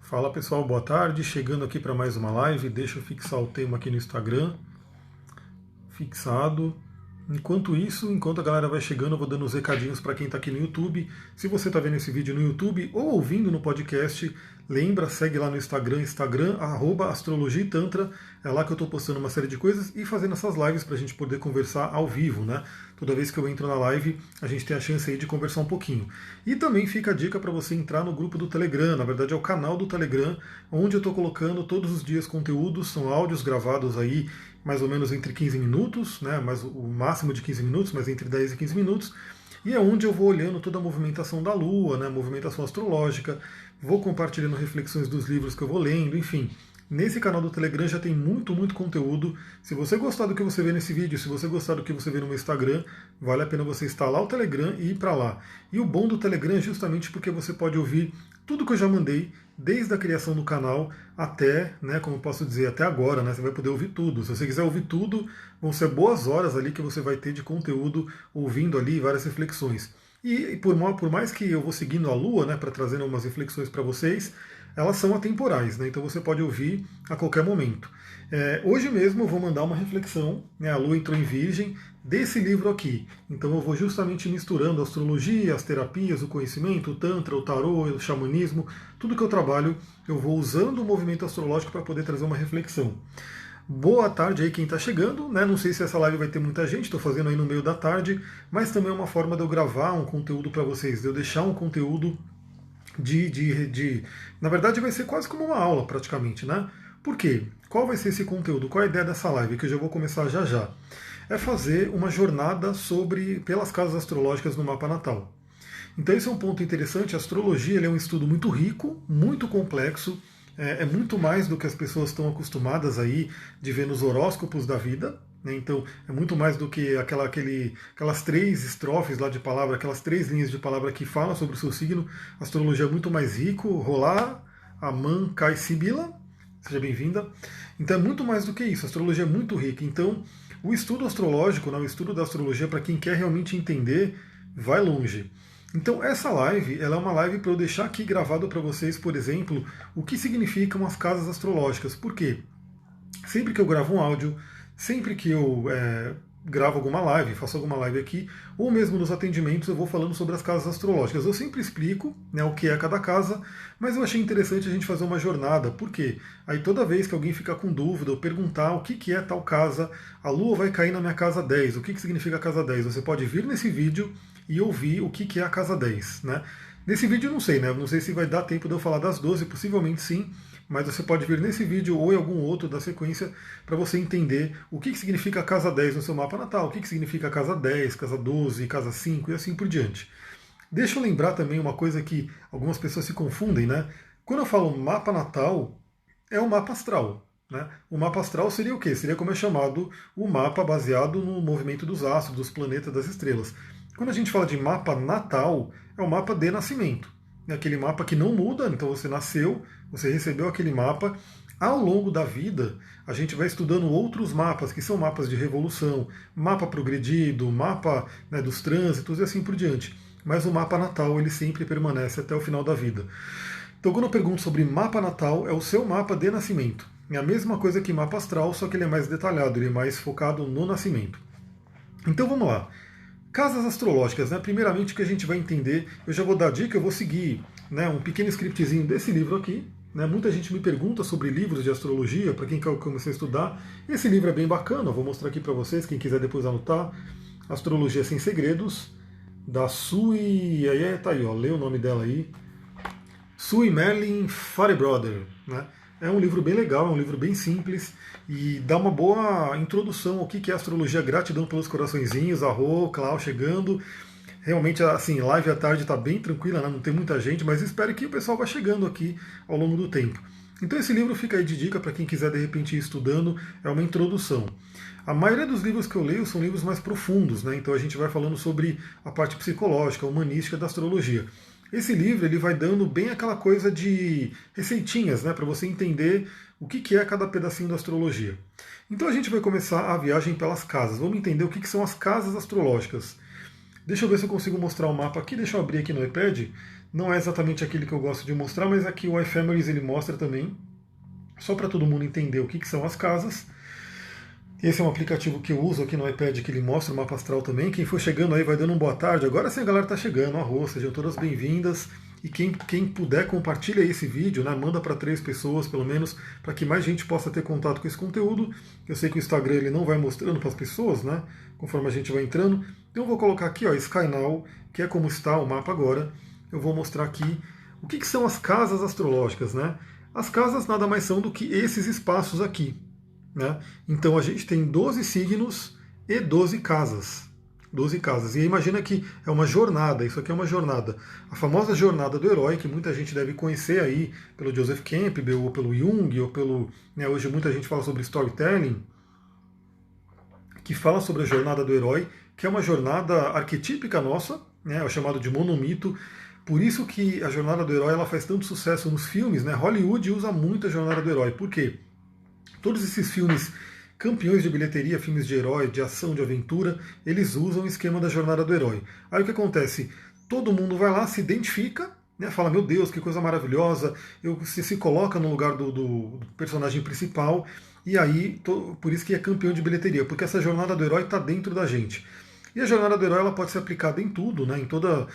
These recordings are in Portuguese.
Fala pessoal, boa tarde. Chegando aqui para mais uma live. Deixa eu fixar o tema aqui no Instagram. Fixado. Enquanto isso, enquanto a galera vai chegando, eu vou dando os recadinhos para quem está aqui no YouTube. Se você está vendo esse vídeo no YouTube ou ouvindo no podcast, lembra, segue lá no Instagram, @astrologia e tantra. É lá que eu estou postando uma série de coisas e fazendo essas lives para a gente poder conversar ao vivo, né? Toda vez que eu entro na live, a gente tem a chance aí de conversar um pouquinho. E também fica a dica para você entrar no grupo do Telegram. Na verdade, é o canal do Telegram, onde eu estou colocando todos os dias conteúdos, são áudios gravados aí mais ou menos entre 15 minutos, né, mas o máximo de 15 minutos, mas entre 10 e 15 minutos, e é onde eu vou olhando toda a movimentação da Lua, né, movimentação astrológica, vou compartilhando reflexões dos livros que eu vou lendo, enfim. Nesse canal do Telegram já tem muito conteúdo. Se você gostar do que você vê nesse vídeo, se você gostar do que você vê no meu Instagram, vale a pena você instalar o Telegram e ir para lá. E o bom do Telegram é justamente porque você pode ouvir tudo que eu já mandei, desde a criação do canal até, né, como eu posso dizer, até agora, né, você vai poder ouvir tudo. Se você quiser ouvir tudo, vão ser boas horas ali que você vai ter de conteúdo, ouvindo ali várias reflexões. E por mais que eu vou seguindo a Lua, né, para trazer umas reflexões para vocês, elas são atemporais, né, então você pode ouvir a qualquer momento. Hoje mesmo eu vou mandar uma reflexão, né, a Lua entrou em Virgem, desse livro aqui. Então eu vou justamente misturando a astrologia, as terapias, o conhecimento, o tantra, o tarô, o xamanismo, tudo que eu trabalho, eu vou usando o movimento astrológico para poder trazer uma reflexão. Boa tarde aí quem está chegando, né? Não sei se essa live vai ter muita gente, estou fazendo aí no meio da tarde, mas também é uma forma de eu gravar um conteúdo para vocês, de eu deixar um conteúdo Na verdade vai ser quase como uma aula praticamente, né? Por quê? Qual vai ser esse conteúdo? Qual é a ideia dessa live? Que eu já vou começar já já. É fazer uma jornada pelas casas astrológicas no mapa natal. Então esse é um ponto interessante. A astrologia ele é um estudo muito rico, muito complexo, é muito mais do que as pessoas estão acostumadas aí de ver nos horóscopos da vida, né? Então é muito mais do que aquelas três estrofes lá de palavra, aquelas três linhas de palavra que falam sobre o seu signo. A astrologia é muito mais rico. Rolá, Aman, Kai, Sibila, seja bem-vinda. Então é muito mais do que isso. A astrologia é muito rica. Então o estudo astrológico, né, o estudo da astrologia, para quem quer realmente entender, vai longe. Então essa live, ela é uma live para eu deixar aqui gravado para vocês, por exemplo, o que significam as casas astrológicas. Por quê? Sempre que eu gravo um áudio, sempre que eu gravo alguma live, faço alguma live aqui, ou mesmo nos atendimentos eu vou falando sobre as casas astrológicas. Eu sempre explico, né, o que é cada casa, mas eu achei interessante a gente fazer uma jornada. Por quê? Aí toda vez que alguém ficar com dúvida ou perguntar o que é tal casa, a Lua vai cair na minha casa 10, o que significa a casa 10? Você pode vir nesse vídeo e ouvir o que é a casa 10, né? Nesse vídeo eu não sei, né? Não sei se vai dar tempo de eu falar das 12, possivelmente sim, mas você pode vir nesse vídeo ou em algum outro da sequência para você entender o que significa a casa 10 no seu mapa natal, o que significa a casa 10, casa 12, casa 5 e assim por diante. Deixa eu lembrar também uma coisa que algumas pessoas se confundem, né? Quando eu falo mapa natal, é um mapa astral. Né? O mapa astral seria o quê? Seria como é chamado o mapa baseado no movimento dos astros, dos planetas, das estrelas. Quando a gente fala de mapa natal, é o mapa de nascimento. É aquele mapa que não muda, então você nasceu, você recebeu aquele mapa. Ao longo da vida, a gente vai estudando outros mapas, que são mapas de revolução, mapa progredido, mapa, né, dos trânsitos e assim por diante. Mas o mapa natal, ele sempre permanece até o final da vida. Então, quando eu pergunto sobre mapa natal, é o seu mapa de nascimento. É a mesma coisa que mapa astral, só que ele é mais detalhado, ele é mais focado no nascimento. Então, vamos lá. Casas astrológicas, né? Primeiramente, o que a gente vai entender, eu já vou dar dica, eu vou seguir, né, um pequeno scriptzinho desse livro aqui. Né? Muita gente me pergunta sobre livros de astrologia, para quem quer começar a estudar. Esse livro é bem bacana, eu vou mostrar aqui para vocês, quem quiser depois anotar. Astrologia Sem Segredos, da Sui. Aí tá aí, ó, lê o nome dela aí. Sui Merlin Farebrother, né? É um livro bem legal, é um livro bem simples e dá uma boa introdução ao que é astrologia. Gratidão pelos coraçõezinhos, Arro, Clau chegando. Realmente, assim, live à tarde está bem tranquila, né? Não tem muita gente, mas espero que o pessoal vá chegando aqui ao longo do tempo. Então esse livro fica aí de dica para quem quiser de repente ir estudando, é uma introdução. A maioria dos livros que eu leio são livros mais profundos, né? Então a gente vai falando sobre a parte psicológica, humanística da astrologia. Esse livro ele vai dando bem aquela coisa de receitinhas, né, para você entender o que é cada pedacinho da astrologia. Então a gente vai começar a viagem pelas casas. Vamos entender o que são as casas astrológicas. Deixa eu ver se eu consigo mostrar o mapa aqui. Deixa eu abrir aqui no iPad. Não é exatamente aquele que eu gosto de mostrar, mas aqui o Ephemeris ele mostra também, só para todo mundo entender o que são as casas. Esse é um aplicativo que eu uso aqui no iPad, que ele mostra o mapa astral também. Quem for chegando aí vai dando um boa tarde. Agora sim a galera está chegando, arroz, sejam todas bem-vindas. E quem puder, compartilha esse vídeo, né? Manda para 3 pessoas, pelo menos, para que mais gente possa ter contato com esse conteúdo. Eu sei que o Instagram ele não vai mostrando para as pessoas, né? Conforme a gente vai entrando. Então eu vou colocar aqui, ó, SkyNow, que é como está o mapa agora. Eu vou mostrar aqui o que são as casas astrológicas, né? As casas nada mais são do que esses espaços aqui, né? Então a gente tem 12 signos e 12 casas. 12 casas. E imagina que é uma jornada, isso aqui é uma jornada. A famosa jornada do herói, que muita gente deve conhecer aí pelo Joseph Campbell, ou pelo Jung, ou pelo. Né, hoje muita gente fala sobre storytelling, que fala sobre a jornada do herói, que é uma jornada arquetípica nossa, né, é o chamado de monomito. Por isso que a jornada do herói ela faz tanto sucesso nos filmes, né? Hollywood usa muito a jornada do herói. Por quê? Todos esses filmes campeões de bilheteria, filmes de herói, de ação, de aventura, eles usam o esquema da jornada do herói. Aí o que acontece? Todo mundo vai lá, se identifica, né, fala, meu Deus, que coisa maravilhosa, você se coloca no lugar do personagem principal, e aí, por isso que é campeão de bilheteria, porque essa jornada do herói está dentro da gente. E a jornada do herói ela pode ser aplicada em tudo, né, em todos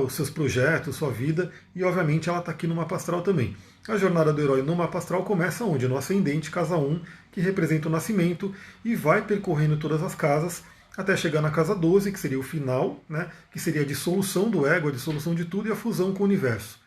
os seus projetos, sua vida, e obviamente ela está aqui no mapa astral também. A jornada do herói no mapa astral começa onde? No ascendente, casa 1, que representa o nascimento, e vai percorrendo todas as casas até chegar na casa 12, que seria o final, né, que seria a dissolução do ego, a dissolução de tudo e a fusão com o universo.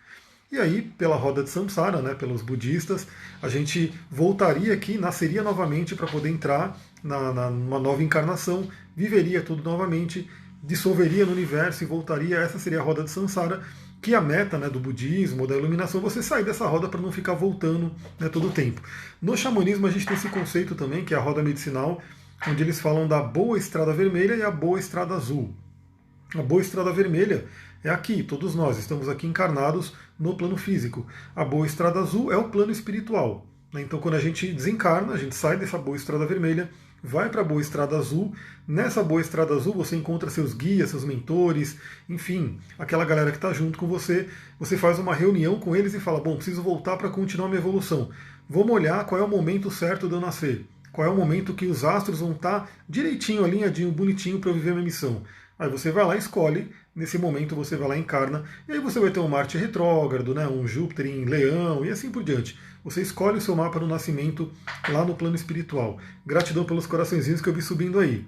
E aí, pela roda de Samsara, né, pelos budistas, a gente voltaria aqui, nasceria novamente para poder entrar numa nova encarnação, viveria tudo novamente, dissolveria no universo e voltaria. Essa seria a roda de Samsara, que a meta, né, do budismo, da iluminação, é você sair dessa roda para não ficar voltando, né, todo o tempo. No xamanismo a gente tem esse conceito também, que é a roda medicinal, onde eles falam da boa estrada vermelha e a boa estrada azul. A boa estrada vermelha é aqui, todos nós estamos aqui encarnados no plano físico. A boa estrada azul é o plano espiritual, né? Então quando a gente desencarna, a gente sai dessa boa estrada vermelha, vai para a boa estrada azul. Nessa boa estrada azul você encontra seus guias, seus mentores, enfim, aquela galera que está junto com você. Você faz uma reunião com eles e fala, bom, preciso voltar para continuar minha evolução. Vamos olhar qual é o momento certo de eu nascer. Qual é o momento que os astros vão estar direitinho, alinhadinho, bonitinho para eu viver a minha missão. Aí você vai lá e escolhe, nesse momento você vai lá e encarna, e aí você vai ter um Marte retrógrado, né, um Júpiter em Leão e assim por diante. Você escolhe o seu mapa do nascimento lá no plano espiritual. Gratidão pelos coraçõezinhos que eu vi subindo aí.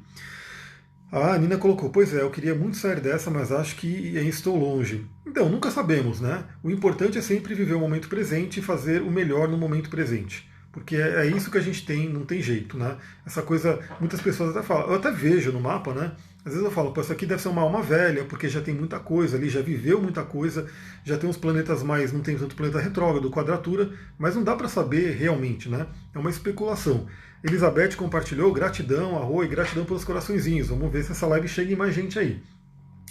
A Nina colocou, pois é, eu queria muito sair dessa, mas acho que estou longe. Então, nunca sabemos, né? O importante é sempre viver o momento presente e fazer o melhor no momento presente. Porque é isso que a gente tem, não tem jeito, né? Essa coisa, muitas pessoas até falam, eu até vejo no mapa, né? Às vezes eu falo, pô, isso aqui deve ser uma alma velha, porque já tem muita coisa ali, já viveu muita coisa, já tem uns planetas mais, não tem tanto planeta retrógrado, quadratura, mas não dá para saber realmente, né? É uma especulação. Elizabeth compartilhou, gratidão, arroz, gratidão pelos coraçõezinhos. Vamos ver se essa live chega em mais gente aí.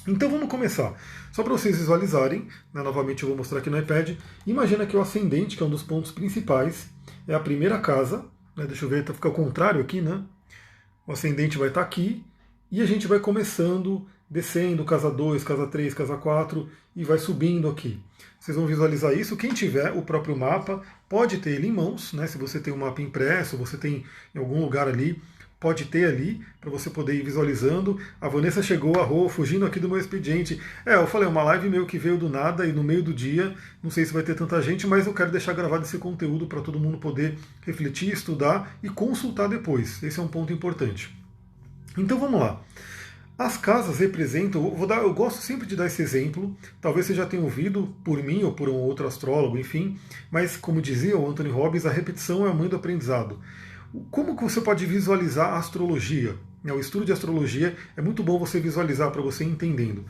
Então vamos começar. Só para vocês visualizarem, né, novamente eu vou mostrar aqui no iPad. Imagina que o ascendente, que é um dos pontos principais, é a primeira casa. Né, deixa eu ver, fica ao contrário aqui, né? O ascendente vai estar aqui. E a gente vai começando, descendo, casa 2, casa 3, casa 4, e vai subindo aqui. Vocês vão visualizar isso. Quem tiver o próprio mapa, pode ter ele em mãos, né? Se você tem um mapa impresso, você tem em algum lugar ali, pode ter ali, para você poder ir visualizando. A Vanessa chegou, fugindo aqui do meu expediente. Eu falei, uma live meio que veio do nada e no meio do dia, não sei se vai ter tanta gente, mas eu quero deixar gravado esse conteúdo para todo mundo poder refletir, estudar e consultar depois. Esse é um ponto importante. Então vamos lá. As casas representam, eu gosto sempre de dar esse exemplo, talvez você já tenha ouvido por mim ou por um outro astrólogo, enfim, mas como dizia o Anthony Robbins, a repetição é a mãe do aprendizado. Como que você pode visualizar a astrologia? O estudo de astrologia é muito bom você visualizar para você ir entendendo.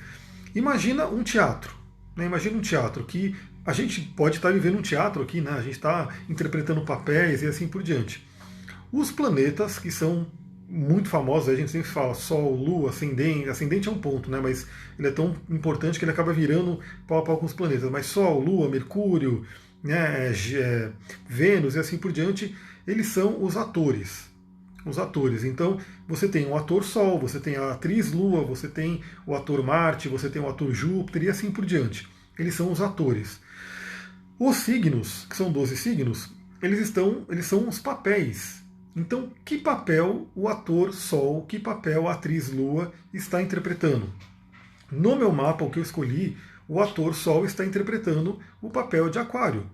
Imagina um teatro, né? Imagina um teatro que a gente pode estar vivendo um teatro aqui, né? A gente está interpretando papéis e assim por diante. Os planetas que são muito famosos, a gente sempre fala Sol, Lua, Ascendente. Ascendente é um ponto, né? Mas ele é tão importante que ele acaba virando pau a pau com os planetas. Mas Sol, Lua, Mercúrio, né, Vênus e assim por diante, eles são os atores. Os atores. Então, você tem o ator Sol, você tem a atriz Lua, você tem o ator Marte, você tem o ator Júpiter e assim por diante. eles são os atores. Os signos, que são 12 signos, eles são os papéis. Então, que papel o ator Sol, que papel a atriz Lua está interpretando? No meu mapa, o que eu escolhi, o ator Sol está interpretando o papel de Aquário.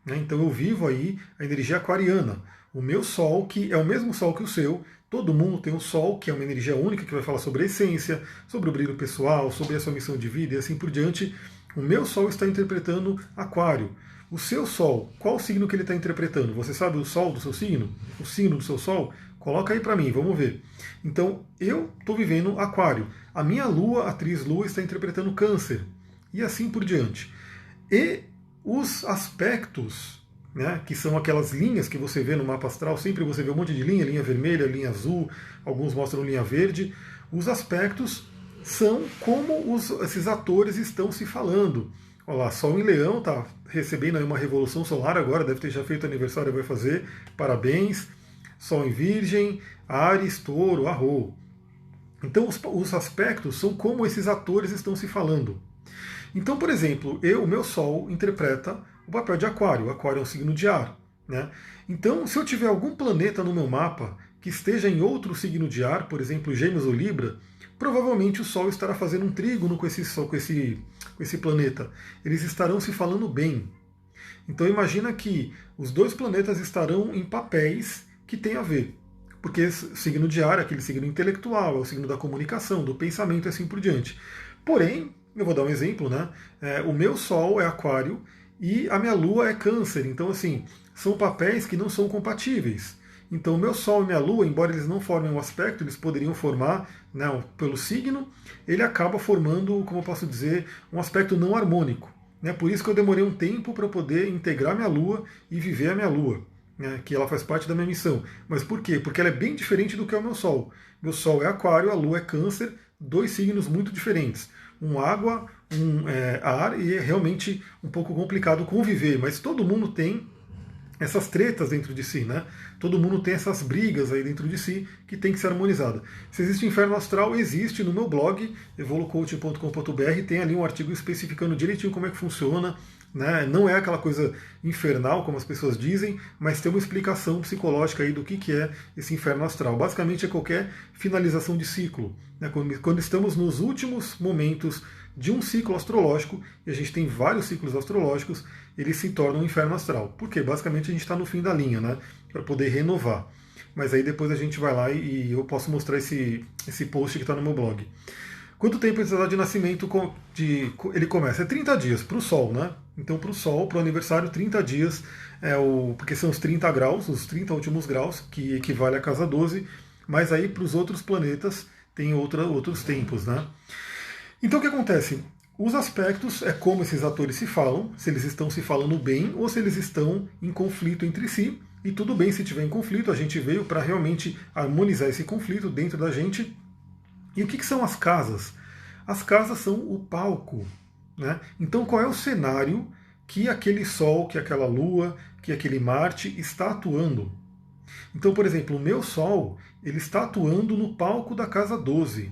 Então eu vivo aí a energia aquariana. O meu Sol, que é o mesmo Sol que o seu, todo mundo tem um Sol, que é uma energia única, que vai falar sobre a essência, sobre o brilho pessoal, sobre a sua missão de vida e assim por diante. O meu Sol está interpretando Aquário. O seu Sol, qual signo que ele está interpretando? Você sabe o Sol do seu signo? O signo do seu Sol? Coloca aí para mim, vamos ver. Então, eu estou vivendo Aquário. A minha Lua, a atriz Lua, está interpretando Câncer. E assim por diante. E os aspectos, né, que são aquelas linhas que você vê no mapa astral, sempre você vê um monte de linha, linha vermelha, linha azul, alguns mostram linha verde. Os aspectos são como esses atores estão se falando. Olha lá, Sol em Leão está recebendo aí uma revolução solar agora, deve ter já feito aniversário, vai fazer, parabéns. Sol em Virgem, Áries, Touro, Arro. Então os aspectos são como esses atores estão se falando. Então, por exemplo, o meu Sol interpreta o papel de Aquário. Aquário é um signo de ar. Né? Então, se eu tiver algum planeta no meu mapa que esteja em outro signo de ar, por exemplo, Gêmeos ou Libra, provavelmente o Sol estará fazendo um trígono com esse planeta. Eles estarão se falando bem. Então imagina que os dois planetas estarão em papéis que têm a ver. Porque esse signo de ar é aquele signo intelectual, é o signo da comunicação, do pensamento e assim por diante. Porém, eu vou dar um exemplo, né? O meu Sol é Aquário e a minha Lua é Câncer. Então, assim, são papéis que não são compatíveis. Então, o meu Sol e minha Lua, embora eles não formem um aspecto, eles poderiam formar, né, pelo signo, ele acaba formando, como eu posso dizer, um aspecto não harmônico. Né? Por isso que eu demorei um tempo para poder integrar minha Lua e viver a minha Lua, né, que ela faz parte da minha missão. Mas por quê? Porque ela é bem diferente do que é o meu Sol. Meu Sol é Aquário, a Lua é Câncer, dois signos muito diferentes. Um água, um ar, e é realmente um pouco complicado conviver, mas todo mundo tem essas tretas dentro de si, né? Todo mundo tem essas brigas aí dentro de si que tem que ser harmonizada. Se existe inferno astral, existe no meu blog, evolucoaching.com.br, tem ali um artigo especificando direitinho como é que funciona, né? Não é aquela coisa infernal, como as pessoas dizem, mas tem uma explicação psicológica aí do que é esse inferno astral. Basicamente é qualquer finalização de ciclo. Né? Quando estamos nos últimos momentos de um ciclo astrológico, e a gente tem vários ciclos astrológicos, eles se tornam um inferno astral. Porque basicamente a gente está no fim da linha, né? Para poder renovar. Mas aí depois a gente vai lá e eu posso mostrar esse post que está no meu blog. Quanto tempo a data de nascimento ele começa? É 30 dias para o Sol, né? Então para o Sol, para o aniversário, 30 dias, porque são os 30 graus, os 30 últimos graus, que equivale à casa 12, mas aí para os outros planetas tem outros tempos, né? Então o que acontece? Os aspectos é como esses atores se falam, se eles estão se falando bem ou se eles estão em conflito entre si. E tudo bem se tiver em conflito, a gente veio para realmente harmonizar esse conflito dentro da gente. E o que são as casas? As casas são o palco. Né? Então qual é o cenário que aquele Sol, que aquela Lua, que aquele Marte está atuando? Então, por exemplo, o meu Sol ele está atuando no palco da casa 12.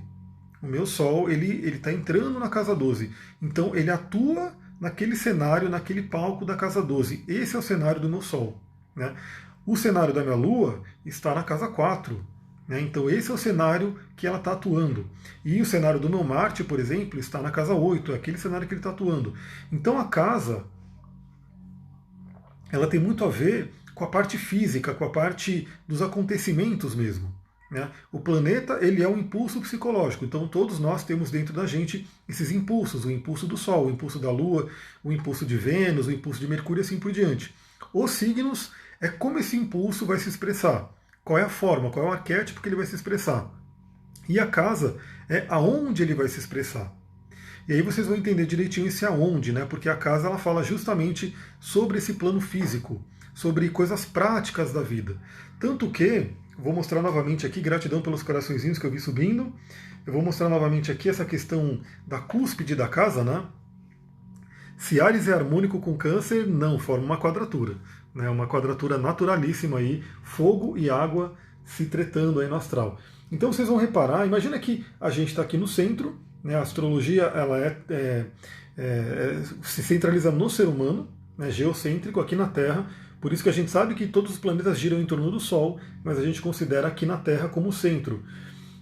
O meu Sol, ele está entrando na casa 12. Então, ele atua naquele cenário, naquele palco da casa 12. Esse é o cenário do meu Sol. Né? O cenário da minha Lua está na casa 4. Né? Então, esse é o cenário que ela está atuando. E o cenário do meu Marte, por exemplo, está na casa 8. É aquele cenário que ele está atuando. Então, a casa, ela tem muito a ver com a parte física, com a parte dos acontecimentos mesmo. Né? O planeta ele é um impulso psicológico, então todos nós temos dentro da gente esses impulsos, o impulso do Sol, o impulso da Lua, o impulso de Vênus, o impulso de Mercúrio e assim por diante. Os signos é como esse impulso vai se expressar, qual é a forma, qual é o arquétipo que ele vai se expressar. E a casa é aonde ele vai se expressar. E aí vocês vão entender direitinho esse aonde, né? Porque a casa ela fala justamente sobre esse plano físico, sobre coisas práticas da vida. Tanto que vou mostrar novamente aqui, gratidão pelos coraçõezinhos que eu vi subindo. Eu vou mostrar novamente aqui essa questão da cúspide da casa, né? Se Áries é harmônico com Câncer, não, forma uma quadratura. Né? Uma quadratura naturalíssima aí, fogo e água se tretando aí no astral. Então vocês vão reparar, imagina que a gente está aqui no centro, né? A astrologia ela se centraliza no ser humano, né, geocêntrico aqui na Terra. Por isso que a gente sabe que todos os planetas giram em torno do Sol, mas a gente considera aqui na Terra como o centro.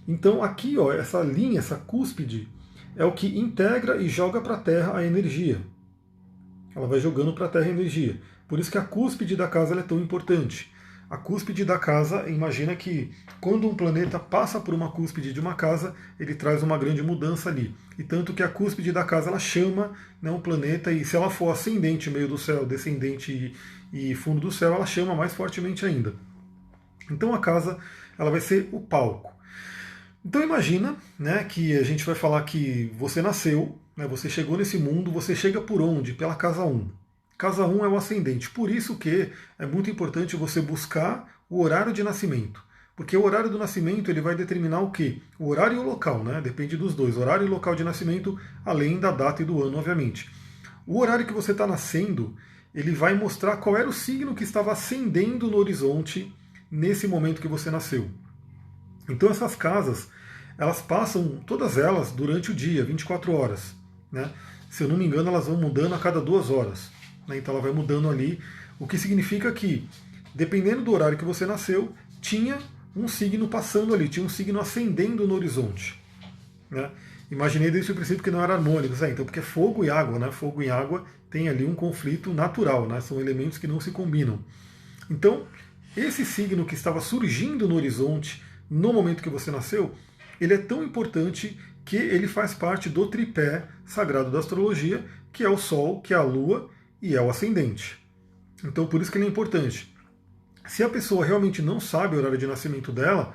Então aqui, ó, essa linha, essa cúspide, é o que integra e joga para a Terra a energia. Ela vai jogando para a Terra a energia. Por isso que a cúspide da casa ela é tão importante. A cúspide da casa, imagina que quando um planeta passa por uma cúspide de uma casa, ele traz uma grande mudança ali. E tanto que a cúspide da casa ela chama, né, um planeta, e se ela for ascendente meio do céu, descendente e fundo do céu, ela chama mais fortemente ainda. Então a casa ela vai ser o palco. Então imagina, né, que a gente vai falar que você nasceu, né, você chegou nesse mundo, você chega por onde? Pela casa 1. Casa 1 é o ascendente, por isso que é muito importante você buscar o horário de nascimento. Porque o horário do nascimento ele vai determinar o quê? O horário e o local, né? Depende dos dois, horário e local de nascimento, além da data e do ano, obviamente. O horário que você está nascendo, ele vai mostrar qual era o signo que estava ascendendo no horizonte nesse momento que você nasceu. Então essas casas, elas passam, todas elas, durante o dia, 24 horas. Né? Se eu não me engano, elas vão mudando a cada 2 horas. Né? Então ela vai mudando ali, o que significa que, dependendo do horário que você nasceu, tinha um signo passando ali, tinha um signo ascendendo no horizonte. Né? Imaginei desde o princípio que não era harmônico, então porque fogo e água, né? Fogo e água tem ali um conflito natural, né? São elementos que não se combinam. Então, esse signo que estava surgindo no horizonte, no momento que você nasceu, ele é tão importante que ele faz parte do tripé sagrado da astrologia, que é o Sol, que é a Lua e é o ascendente. Então por isso que ele é importante. Se a pessoa realmente não sabe o horário de nascimento dela,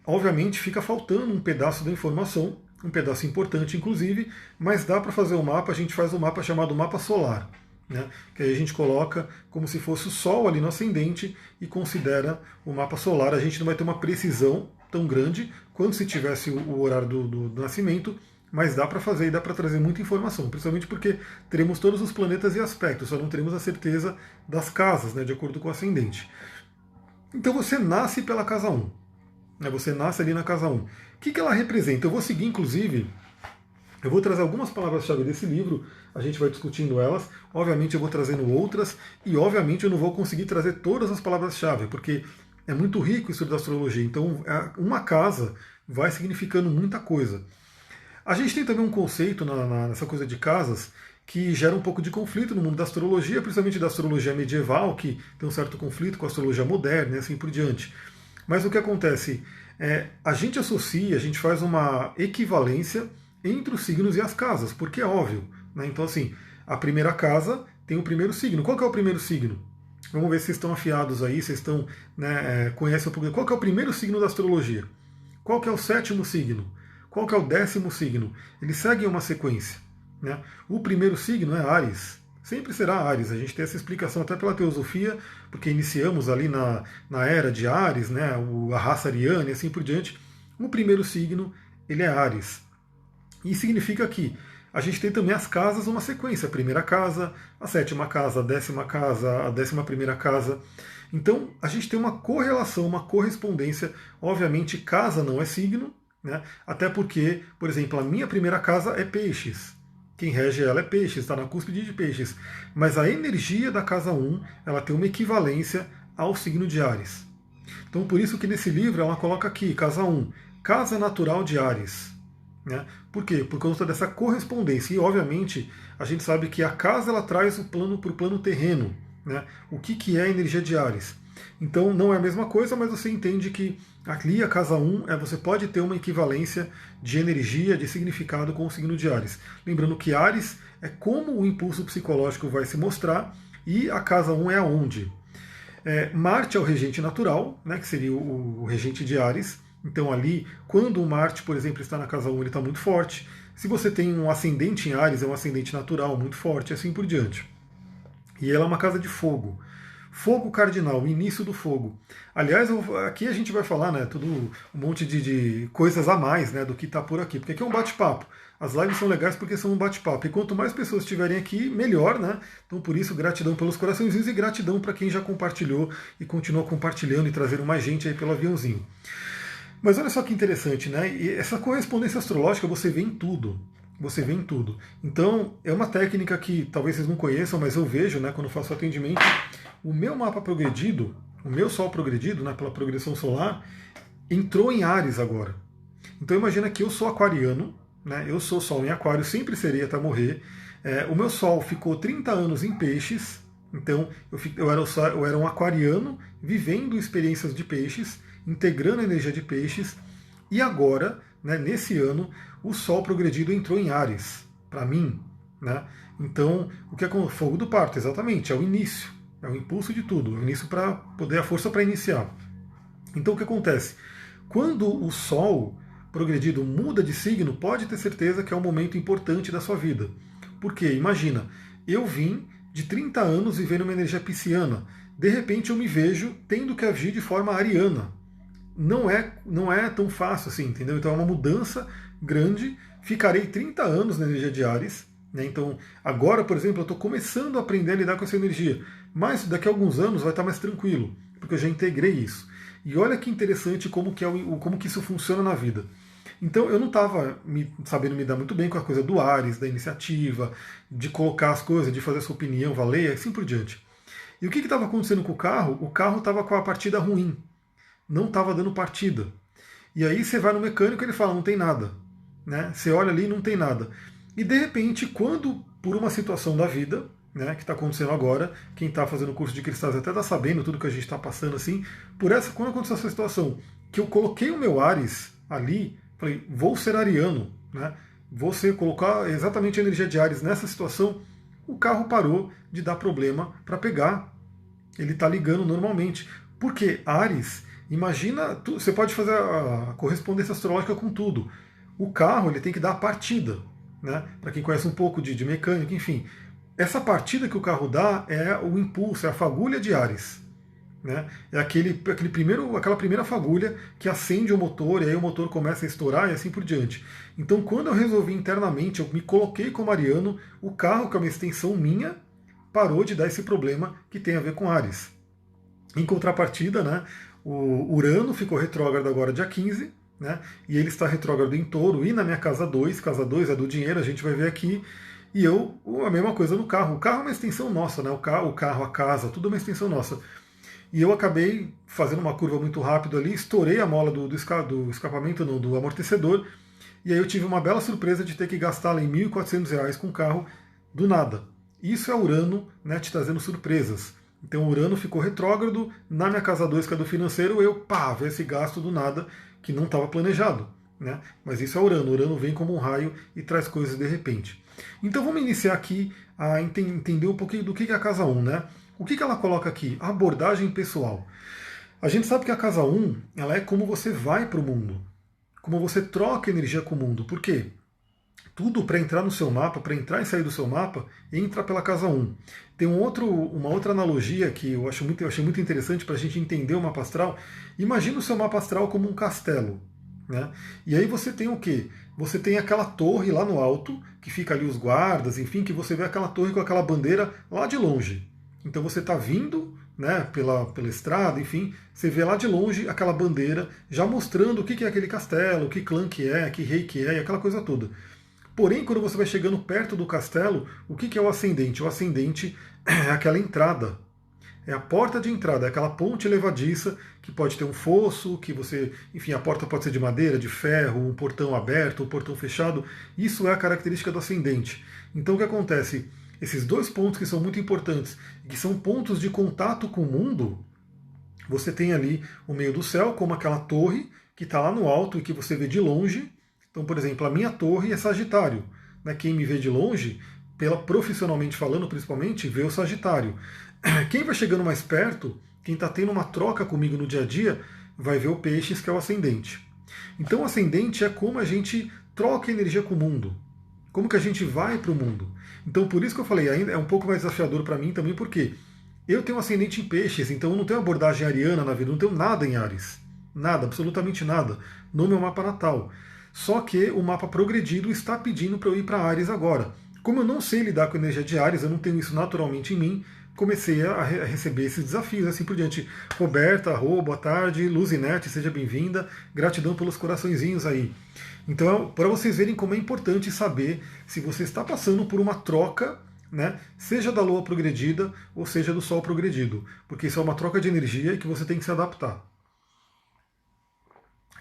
obviamente fica faltando um pedaço da informação, um pedaço importante inclusive, mas dá para fazer o mapa, a gente faz um mapa chamado mapa solar. Né? Que aí a gente coloca como se fosse o Sol ali no ascendente e considera o mapa solar. A gente não vai ter uma precisão tão grande quanto se tivesse o horário do nascimento, mas dá para fazer e dá para trazer muita informação, principalmente porque teremos todos os planetas e aspectos, só não teremos a certeza das casas, né, de acordo com o ascendente. Então você nasce pela casa 1. Né, você nasce ali na casa 1. O que ela representa? Eu vou seguir, inclusive, eu vou trazer algumas palavras-chave desse livro, a gente vai discutindo elas, obviamente eu vou trazendo outras, e obviamente eu não vou conseguir trazer todas as palavras-chave, porque é muito rico isso da astrologia, então uma casa vai significando muita coisa. A gente tem também um conceito nessa coisa de casas que gera um pouco de conflito no mundo da astrologia, principalmente da astrologia medieval, que tem um certo conflito com a astrologia moderna e assim por diante. Mas o que acontece? A gente associa, a gente faz uma equivalência entre os signos e as casas, porque é óbvio. Né? Então, assim, a primeira casa tem o primeiro signo. Qual que é o primeiro signo? Vamos ver se vocês estão afiados aí, vocês estão, né, conhecem um pouco. Qual que é o primeiro signo da astrologia? Qual que é o 7º signo? Qual que é o 10º signo? Eles seguem uma sequência. Né? O primeiro signo é Áries. Sempre será Áries. A gente tem essa explicação até pela teosofia, porque iniciamos ali na era de Áries, né, a raça ariana e assim por diante. O primeiro signo, ele é Áries. E significa que a gente tem também as casas numa sequência. A primeira casa, a 7ª casa, a 10ª casa, a 11ª casa. Então a gente tem uma correlação, uma correspondência. Obviamente casa não é signo, né? Até porque, por exemplo, a minha primeira casa é peixes. Quem rege ela é peixes, está na cúspide de peixes. Mas a energia da casa 1, ela tem uma equivalência ao signo de Áries. Então por isso que nesse livro ela coloca aqui, casa 1, casa natural de Áries. Né? Por quê? Por conta dessa correspondência. E obviamente a gente sabe que a casa ela traz o plano para o plano terreno. Né? O que é a energia de Áries? Então não é a mesma coisa, mas você entende que ali a casa 1 você pode ter uma equivalência de energia, de significado com o signo de Áries. Lembrando que Áries é como o impulso psicológico vai se mostrar e a casa 1 é aonde. Marte é o regente natural, né, que seria o regente de Áries. Então ali, quando o Marte, por exemplo, está na casa 1, ele está muito forte. Se você tem um ascendente em Áries, é um ascendente natural muito forte, assim por diante. E ela é uma casa de fogo. Fogo cardinal, o início do fogo. Aliás, aqui a gente vai falar, né, tudo um monte de coisas a mais, né, do que está por aqui, porque aqui é um bate-papo. As lives são legais porque são um bate-papo. E quanto mais pessoas estiverem aqui, melhor, né? Então, por isso, gratidão pelos coraçõezinhos e gratidão para quem já compartilhou e continua compartilhando e trazendo mais gente aí pelo aviãozinho. Mas olha só que interessante, né? E essa correspondência astrológica você vê em tudo. você vê em tudo. Então, é uma técnica que talvez vocês não conheçam, mas eu vejo, né, quando eu faço atendimento, o meu mapa progredido, o meu Sol progredido, né, pela progressão solar, entrou em Áries agora. Então imagina que eu sou aquariano, né, eu sou Sol em Aquário, sempre seria até morrer. O meu Sol ficou 30 anos em Peixes, então eu era um aquariano vivendo experiências de peixes, integrando a energia de peixes, e agora, né, nesse ano, o Sol progredido entrou em Áries, para mim. Né? Então, o que é o fogo do parto? Exatamente, é o início, é o impulso de tudo, é o início para poder, a força para iniciar. Então, o que acontece? Quando o Sol progredido muda de signo, pode ter certeza que é um momento importante da sua vida. Porque, imagina, eu vim de 30 anos vivendo uma energia pisciana, de repente eu me vejo tendo que agir de forma ariana. Não é tão fácil assim, entendeu? Então é uma mudança grande. Ficarei 30 anos na energia de Áries, né? Então agora, por exemplo, eu estou começando a aprender a lidar com essa energia, mas daqui a alguns anos vai estar mais tranquilo, porque eu já integrei isso. E olha que interessante como que isso funciona na vida. Então eu não estava sabendo me dar muito bem com a coisa do Áries, da iniciativa, de colocar as coisas, de fazer a sua opinião valer, assim por diante. E o que estava acontecendo com o carro? O carro estava com a partida ruim, não estava dando partida. E aí você vai no mecânico e ele fala, não tem nada. Né? Você olha ali e não tem nada. E de repente, quando por uma situação da vida, né, que está acontecendo agora, quem está fazendo o curso de cristais até está sabendo tudo que a gente está passando assim, quando aconteceu essa situação, que eu coloquei o meu Áries ali, falei, vou ser ariano, né? Colocar exatamente a energia de Áries nessa situação, o carro parou de dar problema para pegar. Ele está ligando normalmente. Porque Áries, imagina, você pode fazer a correspondência astrológica com tudo. O carro ele tem que dar a partida. Né? Para quem conhece um pouco de mecânica, enfim. Essa partida que o carro dá é o impulso, é a fagulha de Áries. Né? É aquela primeira fagulha que acende o motor e aí o motor começa a estourar e assim por diante. Então, quando eu resolvi internamente, eu me coloquei como ariano, o carro, que é uma extensão minha, parou de dar esse problema que tem a ver com Áries. Em contrapartida, né, o Urano ficou retrógrado agora dia 15, né, e ele está retrógrado em Touro e na minha casa 2 é do dinheiro, a gente vai ver aqui. E a mesma coisa no carro. O carro é uma extensão nossa, né? O carro, a casa, tudo é uma extensão nossa. E eu acabei fazendo uma curva muito rápido ali, estourei a mola do escapamento, não, do amortecedor, e aí eu tive uma bela surpresa de ter que gastar lá em R$ 1.400 com o carro do nada. Isso é Urano, né, te trazendo surpresas. Então o Urano ficou retrógrado, na minha casa 2, que é do financeiro, veio esse gasto do nada que não estava planejado. Né? Mas isso é Urano. Urano vem como um raio e traz coisas de repente. Então vamos iniciar aqui a entender um pouquinho do que é a casa 1, né? O que ela coloca aqui? A abordagem pessoal. A gente sabe que a casa 1 ela é como você vai para o mundo, como você troca energia com o mundo. Por quê? Tudo para entrar no seu mapa, para entrar e sair do seu mapa, entra pela casa 1. Tem uma outra analogia que eu achei muito interessante para a gente entender o mapa astral. Imagina o seu mapa astral como um castelo. Né? E aí você tem o quê? Você tem aquela torre lá no alto, que fica ali os guardas, enfim, que você vê aquela torre com aquela bandeira lá de longe. Então você está vindo, né, pela estrada, enfim, você vê lá de longe aquela bandeira já mostrando o que é aquele castelo, que clã que é, que rei que é, e aquela coisa toda. Porém, quando você vai chegando perto do castelo, o que é o ascendente? O ascendente é aquela entrada. É a porta de entrada, é aquela ponte levadiça que pode ter um fosso, que você, enfim, a porta pode ser de madeira, de ferro, um portão aberto, um portão fechado. Isso é a característica do ascendente. Então o que acontece? Esses dois pontos que são muito importantes, que são pontos de contato com o mundo, você tem ali o meio do céu, como aquela torre que está lá no alto e que você vê de longe. Então, por exemplo, a minha torre é Sagitário. Né? Quem me vê de longe, profissionalmente falando principalmente, vê o Sagitário. Quem vai chegando mais perto, quem está tendo uma troca comigo no dia a dia, vai ver o Peixes, que é o ascendente. Então o ascendente é como a gente troca energia com o mundo. Como que a gente vai para o mundo. Então por isso que eu falei, ainda é um pouco mais desafiador para mim também, porque eu tenho um ascendente em Peixes, então eu não tenho abordagem ariana na vida, não tenho nada em Áries. Nada, absolutamente nada, no meu mapa natal. Só que o mapa progredido está pedindo para eu ir para Áries agora. Como eu não sei lidar com a energia de Áries, eu não tenho isso naturalmente em mim, comecei a receber esses desafios, assim por diante. Roberta, boa tarde, Luzinete, seja bem-vinda, gratidão pelos coraçõezinhos aí. Então, para vocês verem como é importante saber se você está passando por uma troca, né, seja da Lua progredida ou seja do Sol progredido, porque isso é uma troca de energia e que você tem que se adaptar.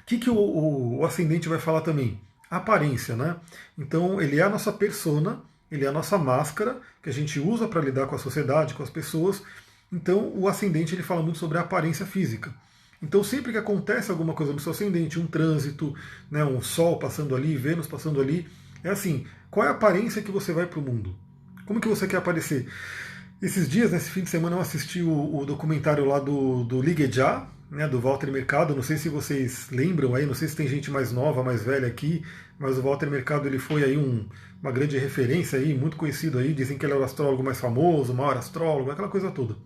O que o ascendente vai falar também? A aparência, né? Então, ele é a nossa persona, ele é a nossa máscara que a gente usa para lidar com a sociedade, com as pessoas. Então, o ascendente ele fala muito sobre a aparência física. Então, sempre que acontece alguma coisa no seu ascendente, um trânsito, né, um Sol passando ali, Vênus passando ali, é assim, qual é a aparência que você vai para o mundo? Como que você quer aparecer? Esses dias, nesse fim de semana, eu assisti o documentário lá do Ligue Já, né, do Walter Mercado. Não sei se vocês lembram aí, não sei se tem gente mais nova, mais velha aqui, mas o Walter Mercado ele foi aí uma grande referência aí, muito conhecido aí. Dizem que ele era o astrólogo mais famoso, o maior astrólogo, aquela coisa toda.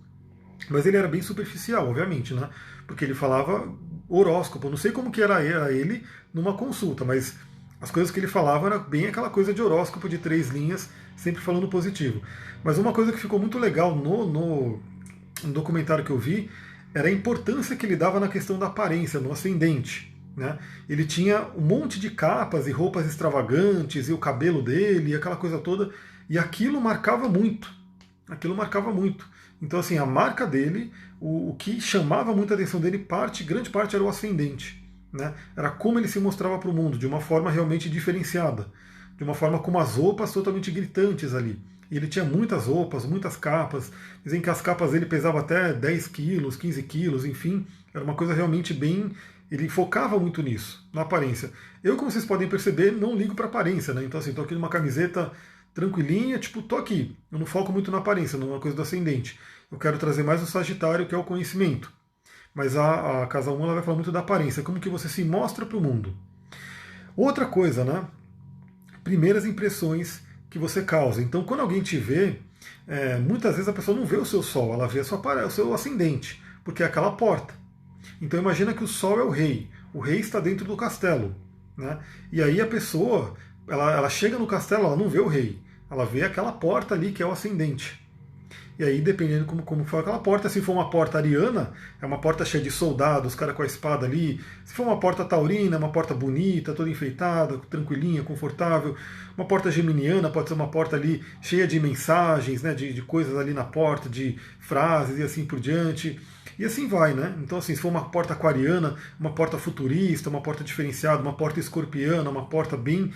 Mas ele era bem superficial, obviamente, né? Porque ele falava horóscopo. Não sei como que era ele numa consulta, mas as coisas que ele falava era bem aquela coisa de horóscopo de 3 linhas, sempre falando positivo. Mas uma coisa que ficou muito legal no documentário que eu vi era a importância que ele dava na questão da aparência, no ascendente. Né? Ele tinha um monte de capas e roupas extravagantes, e o cabelo dele, e aquela coisa toda, e aquilo marcava muito. Aquilo marcava muito. Então, assim, a marca dele, o que chamava muita atenção dele, grande parte era o ascendente. Né? Era como ele se mostrava para o mundo, de uma forma realmente diferenciada, de uma forma com umas roupas totalmente gritantes ali. E ele tinha muitas roupas, muitas capas. Dizem que as capas dele pesavam até 10 quilos, 15 quilos, enfim. Era uma coisa realmente bem... Ele focava muito nisso, na aparência. Eu, como vocês podem perceber, não ligo para aparência, né? Então, assim, tô aqui numa camiseta tranquilinha, tipo, tô aqui. Eu não foco muito na aparência, numa coisa do ascendente. Eu quero trazer mais o Sagitário, que é o conhecimento. Mas a Casa 1 ela vai falar muito da aparência, como que você se mostra para o mundo. Outra coisa, né? Primeiras impressões que você causa. Então, quando alguém te vê, muitas vezes a pessoa não vê o seu Sol, ela vê o seu ascendente, porque é aquela porta. Então, imagina que o Sol é o rei está dentro do castelo. Né? E aí a pessoa, ela chega no castelo, ela não vê o rei, ela vê aquela porta ali que é o ascendente. E aí, dependendo como for aquela porta, se for uma porta ariana, é uma porta cheia de soldados, os caras com a espada ali. Se for uma porta taurina, é uma porta bonita, toda enfeitada, tranquilinha, confortável. Uma porta geminiana pode ser uma porta ali cheia de mensagens, né, de coisas ali na porta, de frases e assim por diante. E assim vai, né? Então, assim, se for uma porta aquariana, uma porta futurista, uma porta diferenciada, uma porta escorpiana, uma porta bem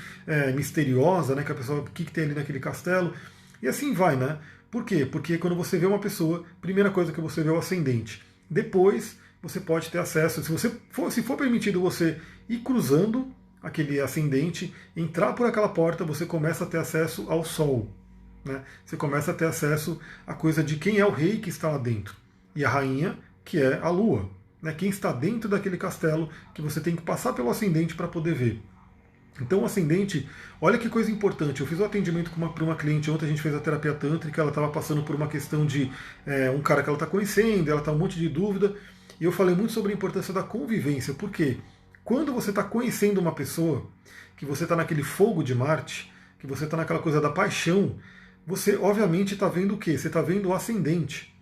misteriosa, né? Que a pessoa, o que tem ali naquele castelo? E assim vai, né? Por quê? Porque quando você vê uma pessoa, primeira coisa que você vê é o ascendente. Depois você pode ter acesso, se for permitido você ir cruzando aquele ascendente, entrar por aquela porta, você começa a ter acesso ao Sol. Né? Você começa a ter acesso à coisa de quem é o rei que está lá dentro. E a rainha, que é a Lua. Né? Quem está dentro daquele castelo que você tem que passar pelo ascendente para poder ver. Então o ascendente, olha que coisa importante. Eu fiz um atendimento para uma cliente ontem, a gente fez a terapia tântrica, ela estava passando por uma questão de um cara que ela está conhecendo, ela está um monte de dúvida, e eu falei muito sobre a importância da convivência, porque quando você está conhecendo uma pessoa, que você está naquele fogo de Marte, que você está naquela coisa da paixão, você obviamente está vendo o quê? Você está vendo o ascendente.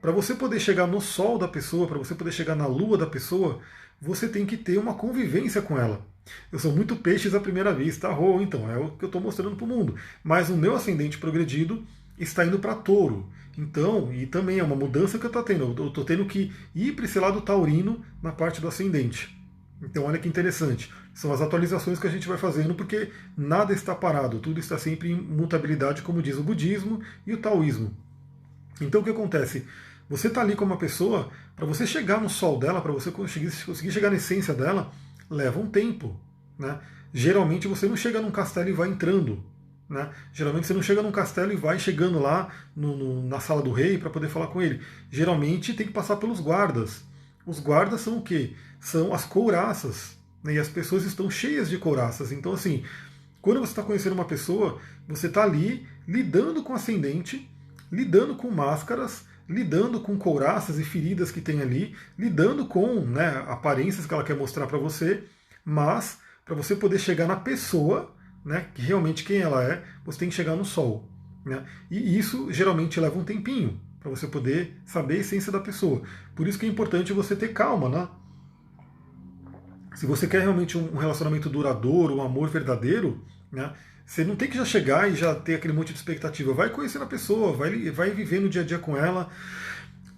Para você poder chegar no Sol da pessoa, para você poder chegar na Lua da pessoa, você tem que ter uma convivência com ela. Eu sou muito peixes à primeira vista, então é o que eu estou mostrando para o mundo. Mas o meu ascendente progredido está indo para Touro. Então, e também é uma mudança que eu estou tendo. Eu estou tendo que ir para esse lado taurino na parte do ascendente. Então, olha que interessante. São as atualizações que a gente vai fazendo, porque nada está parado, tudo está sempre em mutabilidade, como diz o budismo e o taoísmo. Então, o que acontece? Você está ali com uma pessoa, para você chegar no sol dela, para você conseguir chegar na essência dela, leva um tempo. Né? Geralmente você não chega num castelo e vai entrando. Né? Geralmente você não chega num castelo e vai chegando lá na sala do rei para poder falar com ele. Geralmente tem que passar pelos guardas. Os guardas são o quê? São as couraças. Né? E as pessoas estão cheias de couraças. Então, assim, quando você está conhecendo uma pessoa, você está ali lidando com ascendente, lidando com máscaras, lidando com couraças e feridas que tem ali, lidando com aparências que ela quer mostrar para você, mas para você poder chegar na pessoa, né, realmente quem ela é, você tem que chegar no Sol. Né? E isso geralmente leva um tempinho. para você poder saber a essência da pessoa. Por isso que é importante você ter calma, né? Se você quer realmente um relacionamento duradouro, um amor verdadeiro, né? Você não tem que já chegar e já ter aquele monte de expectativa. Vai conhecendo a pessoa, vai viver no dia a dia com ela.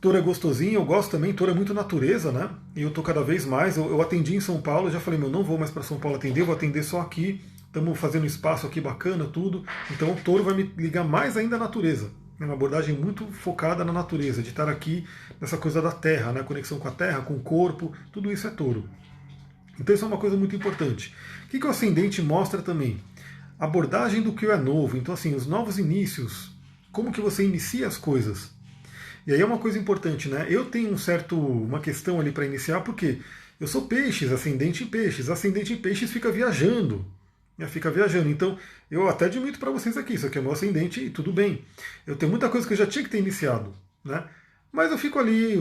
Touro é gostosinho, eu gosto também, Touro é muito natureza, né? E eu tô cada vez mais. Eu atendi em São Paulo, já falei, não vou mais para São Paulo atender, vou atender só aqui. Estamos fazendo um espaço aqui bacana, tudo. Então o Touro vai me ligar mais ainda à natureza. É uma abordagem muito focada na natureza, de estar aqui nessa coisa da terra, né? Conexão com a terra, com o corpo, tudo isso é Touro. Então isso é uma coisa muito importante. O que o ascendente mostra também? Abordagem do que é novo. Então, assim, os novos inícios, como que você inicia as coisas. E aí é uma coisa importante, né? Eu tenho uma questão ali para iniciar, porque eu sou peixes, ascendente em peixes. Ascendente em peixes fica viajando. Né? Fica viajando. Então, eu até admito para vocês aqui, isso aqui é meu ascendente e tudo bem. Eu tenho muita coisa que eu já tinha que ter iniciado, né? Mas eu fico ali,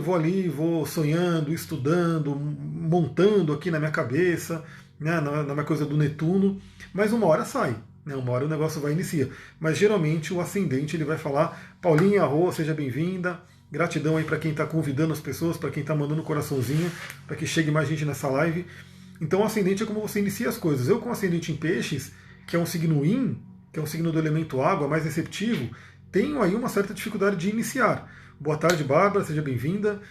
vou sonhando, estudando, montando aqui na minha cabeça, né, na minha coisa do Netuno, mas uma hora sai. Né, uma hora o negócio vai iniciar. Mas geralmente o ascendente ele vai falar, Paulinha Arro, seja bem-vinda, gratidão aí para quem está convidando as pessoas, para quem está mandando coraçãozinho, para que chegue mais gente nessa live. Então o ascendente é como você inicia as coisas. Eu com ascendente em peixes, que é um signo Yin, que é um signo do elemento água, mais receptivo, tenho aí uma certa dificuldade de iniciar. Boa tarde, Bárbara, seja bem-vinda.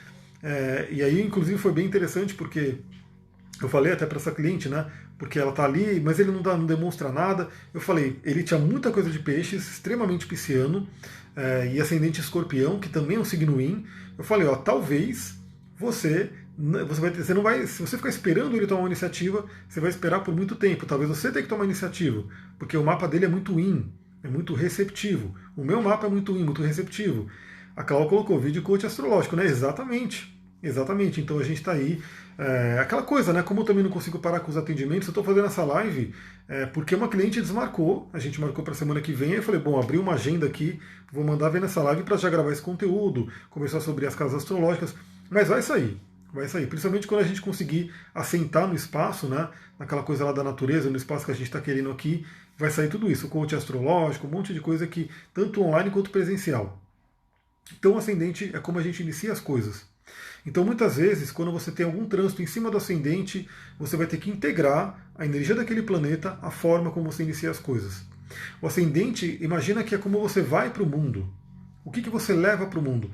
E aí, inclusive, foi bem interessante porque eu falei até para essa cliente, né? Porque ela tá ali, mas ele não demonstra nada. Eu falei, ele tinha muita coisa de peixes, extremamente pisciano, e ascendente escorpião, que também é um signo Yin. Eu falei, ó, talvez você vai ter, você não vai, se você ficar esperando ele tomar uma iniciativa, você vai esperar por muito tempo. Talvez você tenha que tomar iniciativa, porque o mapa dele é muito Yin, é muito receptivo. O meu mapa é muito Yin, muito receptivo. A Cláudia colocou vídeo coach astrológico, né? Exatamente. Exatamente. Então a gente está aí. Aquela coisa, né? Como eu também não consigo parar com os atendimentos, eu estou fazendo essa live porque uma cliente desmarcou. A gente marcou para a semana que vem. Eu falei, bom, abri uma agenda aqui, vou mandar ver nessa live para já gravar esse conteúdo, conversar sobre as casas astrológicas. Mas vai sair. Vai sair. Principalmente quando a gente conseguir assentar no espaço, né? Naquela coisa lá da natureza, no espaço que a gente está querendo aqui, vai sair tudo isso. O coach astrológico, um monte de coisa que, tanto online quanto presencial. Então, o ascendente é como a gente inicia as coisas. Então, muitas vezes, quando você tem algum trânsito em cima do ascendente, você vai ter que integrar a energia daquele planeta à forma como você inicia as coisas. O ascendente, imagina que é como você vai para o mundo. O que você leva para o mundo?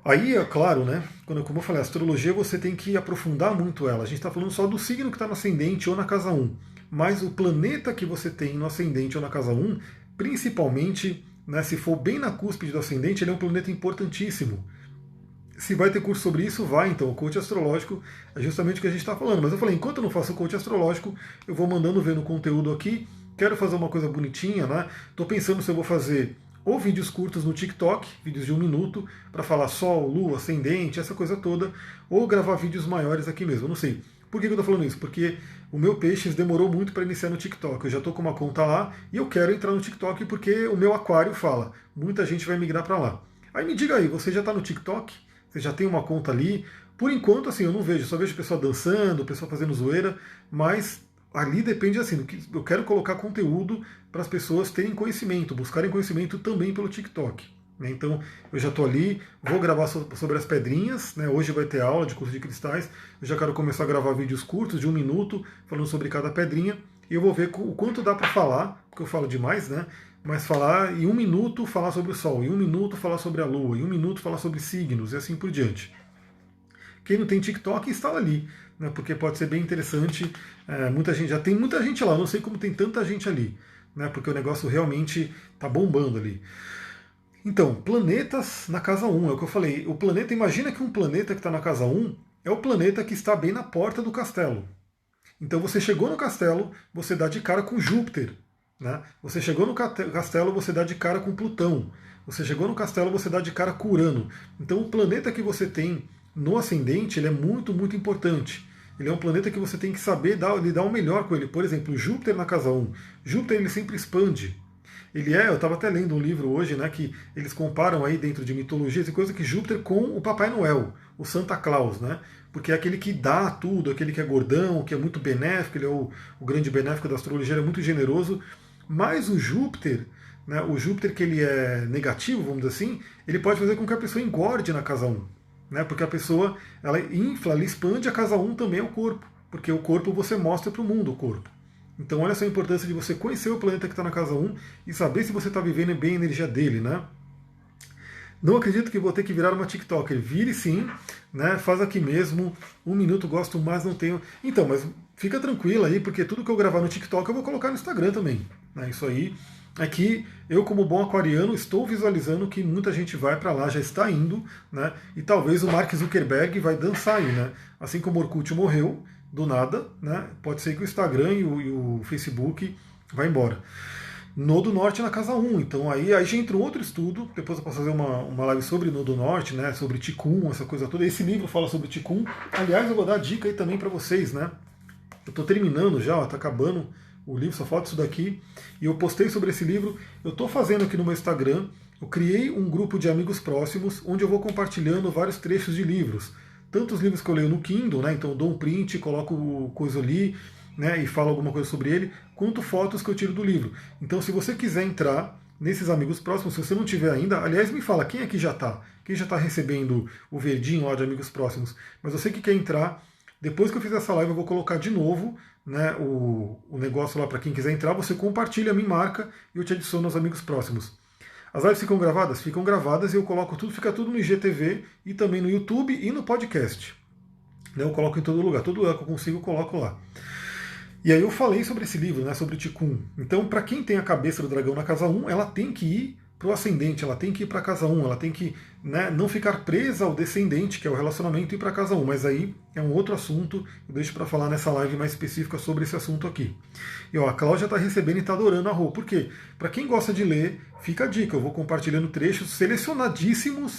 Aí, é claro, né? Como eu falei, a astrologia você tem que aprofundar muito ela. A gente está falando só do signo que está no ascendente ou na casa 1. Mas o planeta que você tem no ascendente ou na casa 1, principalmente, né, se for bem na cúspide do ascendente, ele é um planeta importantíssimo. Se vai ter curso sobre isso, vai. Então, o coach astrológico é justamente o que a gente está falando. Mas eu falei, enquanto eu não faço o coach astrológico, eu vou mandando ver no conteúdo aqui. Quero fazer uma coisa bonitinha, né? Estou pensando se eu vou fazer ou vídeos curtos no TikTok, vídeos de 1 minuto, para falar Sol, Lua, Ascendente, essa coisa toda, ou gravar vídeos maiores aqui mesmo. Eu não sei. Por que eu estou falando isso? Porque o meu Peixes demorou muito para iniciar no TikTok. Eu já estou com uma conta lá e eu quero entrar no TikTok porque o meu aquário fala. Muita gente vai migrar para lá. Aí me diga aí, você já está no TikTok? Você já tem uma conta ali? Por enquanto, assim, eu não vejo. Só vejo o pessoal dançando, o pessoal fazendo zoeira. Mas ali depende, assim, do que eu quero colocar conteúdo para as pessoas terem conhecimento, buscarem conhecimento também pelo TikTok. Então, eu já estou ali, vou gravar sobre as pedrinhas, né? Hoje vai ter aula de curso de cristais, eu já quero começar a gravar vídeos curtos, de 1 minuto, falando sobre cada pedrinha, e eu vou ver o quanto dá para falar, porque eu falo demais, né? Mas falar em 1 minuto, falar sobre o Sol, em 1 minuto, falar sobre a Lua, em 1 minuto, falar sobre signos, e assim por diante. Quem não tem TikTok, instala ali, né? Porque pode ser bem interessante, já tem muita gente lá, eu não sei como tem tanta gente ali, né? Porque o negócio realmente está bombando ali. Então, planetas na casa 1, é o que eu falei. O planeta, imagina que um planeta que está na casa 1 é o planeta que está bem na porta do castelo. Então você chegou no castelo, você dá de cara com Júpiter. Né? Você chegou no castelo, você dá de cara com Plutão. Você chegou no castelo, você dá de cara com Urano. Então o planeta que você tem no ascendente, ele é muito, muito importante. Ele é um planeta que você tem que saber lidar o melhor com ele. Por exemplo, Júpiter na casa 1. Júpiter ele sempre expande. Eu estava até lendo um livro hoje, né, que eles comparam aí dentro de mitologias e coisas que Júpiter com o Papai Noel, o Santa Claus, né? Porque é aquele que dá tudo, aquele que é gordão, que é muito benéfico, ele é o grande benéfico da astrologia, ele é muito generoso, mas o Júpiter né, o Júpiter que ele é negativo, vamos dizer assim, ele pode fazer com que a pessoa engorde na casa 1. Né, porque a pessoa, ela infla, ela expande a casa 1 também é o corpo. Porque o corpo você mostra para o mundo o corpo. Então olha só a importância de você conhecer o planeta que está na casa 1 e saber se você está vivendo bem a energia dele, né? Não acredito que vou ter que virar uma TikToker. Vire sim, né? Faz aqui mesmo. 1 minuto, gosto mais, não tenho. Então, mas fica tranquila aí, porque tudo que eu gravar no TikTok eu vou colocar no Instagram também. Né? Isso aí é que eu, como bom aquariano, estou visualizando que muita gente vai para lá, já está indo, né? E talvez o Mark Zuckerberg vai dançar aí, né? Assim como o Orkut morreu, do nada, né? Pode ser que o Instagram e o Facebook vá embora. Nodo Norte na casa 1, então aí já entra um outro estudo, depois eu posso fazer uma live sobre Nodo Norte, né, sobre Ticum, essa coisa toda. Esse livro fala sobre Ticum. Aliás, eu vou dar dica aí também para vocês, né? Eu estou terminando já, está acabando o livro, só falta isso daqui. E eu postei sobre esse livro, eu estou fazendo aqui no meu Instagram, eu criei um grupo de amigos próximos, onde eu vou compartilhando vários trechos de livros. Tanto os livros que eu leio no Kindle, né, então eu dou um print, coloco coisa ali, né, e falo alguma coisa sobre ele, quanto fotos que eu tiro do livro. Então, se você quiser entrar nesses amigos próximos, se você não tiver ainda, aliás, me fala, quem aqui já está? Quem já está recebendo o verdinho lá de amigos próximos? Mas você que quer entrar, depois que eu fizer essa live, eu vou colocar de novo, né, o negócio lá para quem quiser entrar, você compartilha, me marca e eu te adiciono aos amigos próximos. As lives ficam gravadas? Ficam gravadas e eu coloco tudo, fica tudo no IGTV e também no YouTube e no podcast. Eu coloco em todo lugar que eu consigo, eu coloco lá. E aí eu falei sobre esse livro, né, sobre o Ticum. Então, para quem tem a cabeça do dragão na casa 1, ela tem que ir para o ascendente, ela tem que ir para a casa 1, ela tem que, né, não ficar presa ao descendente, que é o relacionamento, e ir para a casa 1. Mas aí é um outro assunto, eu deixo para falar nessa live mais específica sobre esse assunto aqui. E ó, a Cláudia está recebendo e está adorando a Rô. Por quê? Para quem gosta de ler, fica a dica, eu vou compartilhando trechos selecionadíssimos,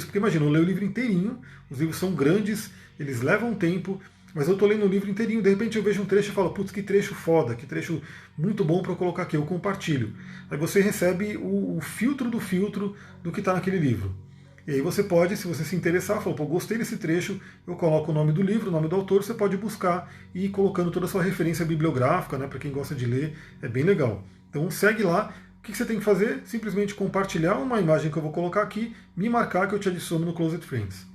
porque imagina, eu leio o livro inteirinho, os livros são grandes, eles levam tempo, mas eu estou lendo o livro inteirinho, de repente eu vejo um trecho e falo, putz, que trecho foda, que trecho muito bom para eu colocar aqui, eu compartilho. Aí você recebe o filtro do que está naquele livro. E aí você pode, se você se interessar, falar, pô, gostei desse trecho, eu coloco o nome do livro, o nome do autor, você pode buscar e ir colocando toda a sua referência bibliográfica, né, para quem gosta de ler, é bem legal. Então segue lá. O que você tem que fazer? Simplesmente compartilhar uma imagem que eu vou colocar aqui, me marcar que eu te adiciono no Closet Friends.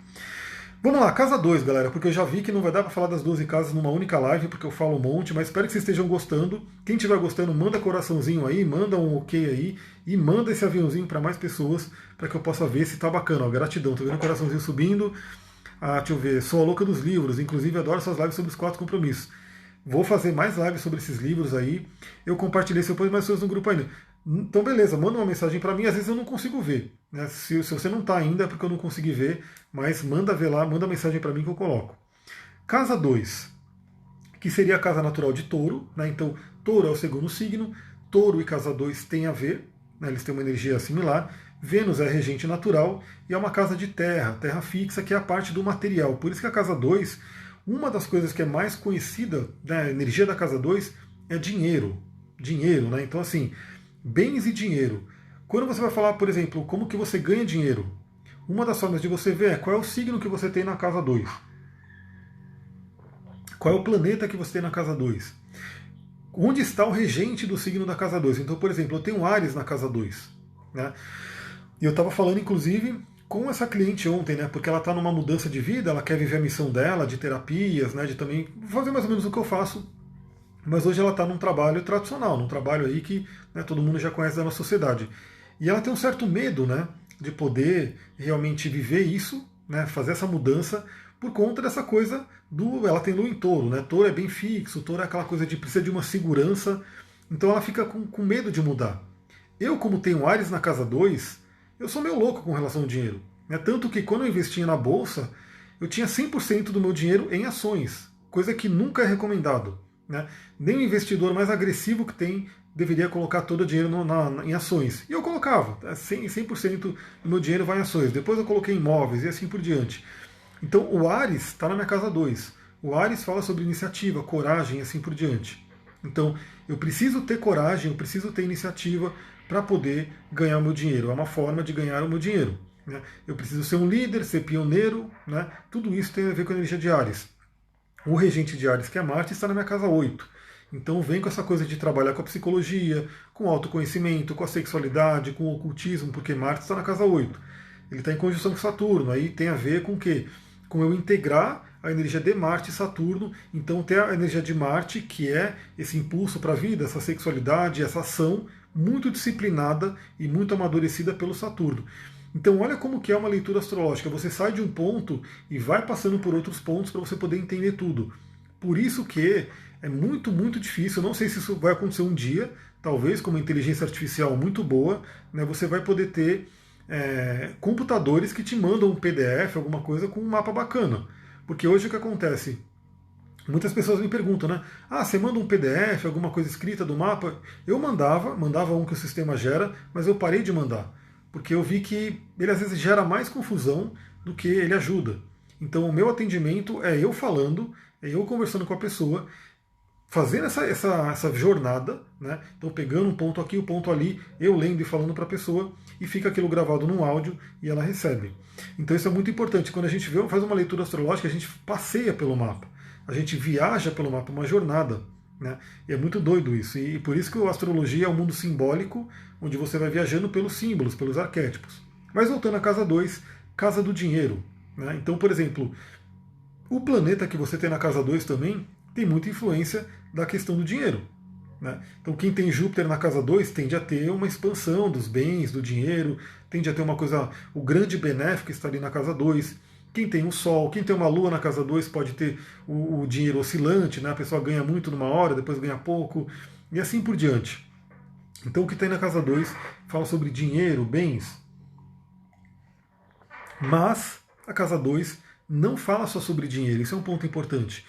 Vamos lá, casa 2, galera, porque eu já vi que não vai dar para falar das 12 casas numa única live, porque eu falo um monte, mas espero que vocês estejam gostando. Quem estiver gostando, manda coraçãozinho aí, manda um ok aí, e manda esse aviãozinho para mais pessoas, para que eu possa ver se tá bacana. Ó, gratidão, tô vendo o coraçãozinho subindo. Ah, deixa eu ver, sou a louca dos livros, inclusive adoro essas lives sobre os 4 compromissos. Vou fazer mais lives sobre esses livros aí. Eu compartilhei, se eu pôs mais pessoas no grupo ainda. Então, beleza, manda uma mensagem para mim, às vezes eu não consigo ver. Né? Se você não está ainda é porque eu não consegui ver, mas manda ver lá, manda mensagem para mim que eu coloco. Casa 2, que seria a casa natural de Touro. Né? Então, Touro é o segundo signo, Touro e casa 2 têm a ver, né? Eles têm uma energia similar. Vênus é regente natural e é uma casa de terra, terra fixa, que é a parte do material. Por isso que a casa 2, uma das coisas que é mais conhecida, né, a energia da casa 2 é dinheiro. Dinheiro, né? Então, assim, bens e dinheiro. Quando você vai falar, por exemplo, como que você ganha dinheiro, uma das formas de você ver é qual é o signo que você tem na casa 2. Qual é o planeta que você tem na casa 2. Onde está o regente do signo da casa 2. Então, por exemplo, eu tenho Áries na casa 2. Né? E eu estava falando, inclusive, com essa cliente ontem, né? Porque ela está numa mudança de vida, ela quer viver a missão dela, de terapias, né? De também fazer mais ou menos o que eu faço. Mas hoje ela está num trabalho tradicional, num trabalho aí que, né, todo mundo já conhece da nossa sociedade. E ela tem um certo medo, né, de poder realmente viver isso, né, fazer essa mudança, por conta dessa coisa ela tem lua em touro, né? Touro é bem fixo, touro é aquela coisa de precisa de uma segurança, então ela fica com medo de mudar. Eu, como tenho Áries na casa 2, eu sou meio louco com relação ao dinheiro. Né? Tanto que quando eu investia na bolsa, eu tinha 100% do meu dinheiro em ações, coisa que nunca é recomendado. Né? Nem o investidor mais agressivo que tem deveria colocar todo o dinheiro em ações. E eu colocava, 100% do meu dinheiro vai em ações. Depois eu coloquei em imóveis e assim por diante. Então o Áries está na minha casa 2. O Áries fala sobre iniciativa, coragem e assim por diante. Então eu preciso ter coragem, eu preciso ter iniciativa para poder ganhar o meu dinheiro. É uma forma de ganhar o meu dinheiro. Né? Eu preciso ser um líder, ser pioneiro. Né? Tudo isso tem a ver com a energia de Áries. O regente de Áries, que é Marte, está na minha casa 8. Então vem com essa coisa de trabalhar com a psicologia, com o autoconhecimento, com a sexualidade, com o ocultismo, porque Marte está na casa 8. Ele está em conjunção com Saturno, aí tem a ver com o quê? Com eu integrar a energia de Marte e Saturno, então ter a energia de Marte, que é esse impulso para a vida, essa sexualidade, essa ação muito disciplinada e muito amadurecida pelo Saturno. Então olha como que é uma leitura astrológica, você sai de um ponto e vai passando por outros pontos para você poder entender tudo. Por isso que é muito, muito difícil, não sei se isso vai acontecer um dia, talvez com uma inteligência artificial muito boa, né, você vai poder ter computadores que te mandam um PDF, alguma coisa com um mapa bacana. Porque hoje o que acontece? Muitas pessoas me perguntam, né? Ah, você manda um PDF, alguma coisa escrita do mapa? Eu mandava um que o sistema gera, mas eu parei de mandar. Porque eu vi que ele às vezes gera mais confusão do que ele ajuda. Então o meu atendimento é eu falando, é eu conversando com a pessoa, fazendo essa jornada, né? Então pegando um ponto aqui, um ponto ali, eu lendo e falando para a pessoa, e fica aquilo gravado num áudio e ela recebe. Então isso é muito importante. Quando a gente faz uma leitura astrológica, a gente passeia pelo mapa, a gente viaja pelo mapa, uma jornada. Né? E é muito doido isso. E por isso que a astrologia é um mundo simbólico, onde você vai viajando pelos símbolos, pelos arquétipos. Mas voltando à casa 2, casa do dinheiro. Né? Então, por exemplo, o planeta que você tem na casa 2 também tem muita influência da questão do dinheiro. Né? Então quem tem Júpiter na casa 2 tende a ter uma expansão dos bens, do dinheiro, tende a ter uma coisa, o grande benéfico está ali na casa 2. Quem tem o Sol, quem tem uma Lua na casa 2 pode ter o dinheiro oscilante, né? A pessoa ganha muito numa hora, depois ganha pouco, e assim por diante. Então o que tem na casa 2 fala sobre dinheiro, bens, mas a casa 2 não fala só sobre dinheiro, isso é um ponto importante.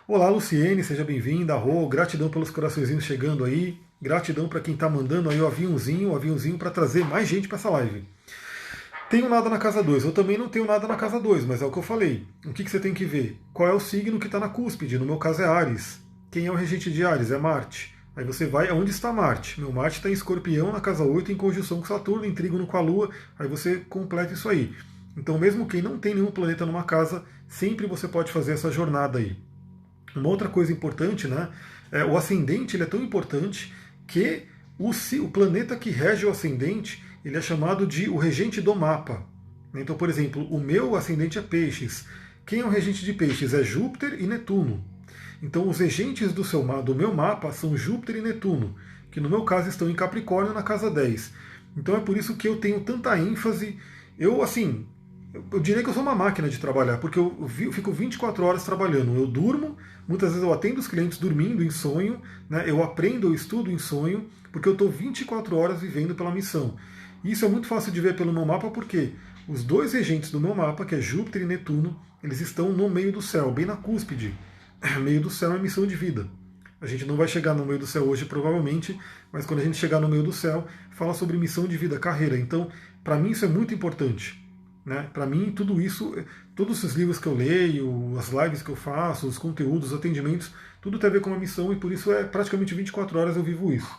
Olá, Luciene, seja bem-vinda. Rô, gratidão pelos coraçõezinhos chegando aí. Gratidão para quem está mandando aí o aviãozinho para trazer mais gente para essa live. Tenho nada na casa 2. Eu também não tenho nada na casa 2, mas é o que eu falei. O que você tem que ver? Qual é o signo que está na cúspide? No meu caso é Áries. Quem é o regente de Áries? É Marte. Aí você vai aonde está Marte. Meu Marte está em Escorpião, na casa 8, em conjunção com Saturno, em trígono com a Lua. Aí você completa isso aí. Então, mesmo quem não tem nenhum planeta numa casa, sempre você pode fazer essa jornada aí. Uma outra coisa importante, né? O ascendente ele é tão importante que o planeta que rege o ascendente ele é chamado de o regente do mapa. Então, por exemplo, o meu ascendente é Peixes. Quem é o regente de Peixes? É Júpiter e Netuno. Então, os regentes do meu mapa são Júpiter e Netuno, que no meu caso estão em Capricórnio na casa 10. Então é por isso que eu tenho tanta ênfase. Eu diria que eu sou uma máquina de trabalhar, porque eu fico 24 horas trabalhando. Eu durmo, muitas vezes eu atendo os clientes dormindo em sonho, né? Eu aprendo, eu estudo em sonho, porque eu estou 24 horas vivendo pela missão. E isso é muito fácil de ver pelo meu mapa, porque os dois regentes do meu mapa, que é Júpiter e Netuno, eles estão no meio do céu, bem na cúspide. O meio do céu é missão de vida. A gente não vai chegar no meio do céu hoje, provavelmente, mas quando a gente chegar no meio do céu, fala sobre missão de vida, carreira. Então, para mim isso é muito importante. Né? Para mim, tudo isso, todos os livros que eu leio, as lives que eu faço, os conteúdos, os atendimentos, tudo tem a ver com uma missão e por isso é praticamente 24 horas eu vivo isso.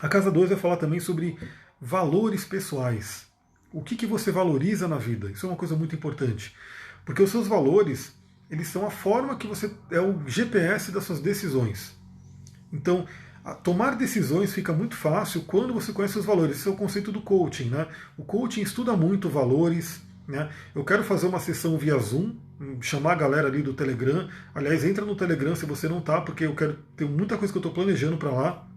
A casa 2 vai falar também sobre valores pessoais. O que você valoriza na vida? Isso é uma coisa muito importante. Porque os seus valores, eles são a forma que você... é o GPS das suas decisões. Então, tomar decisões fica muito fácil quando você conhece os valores. Esse é o conceito do coaching. Né? O coaching estuda muito valores. Né? Eu quero fazer uma sessão via Zoom, chamar a galera ali do Telegram. Aliás, entra no Telegram se você não está, porque eu quero ter muita coisa que eu estou planejando para lá.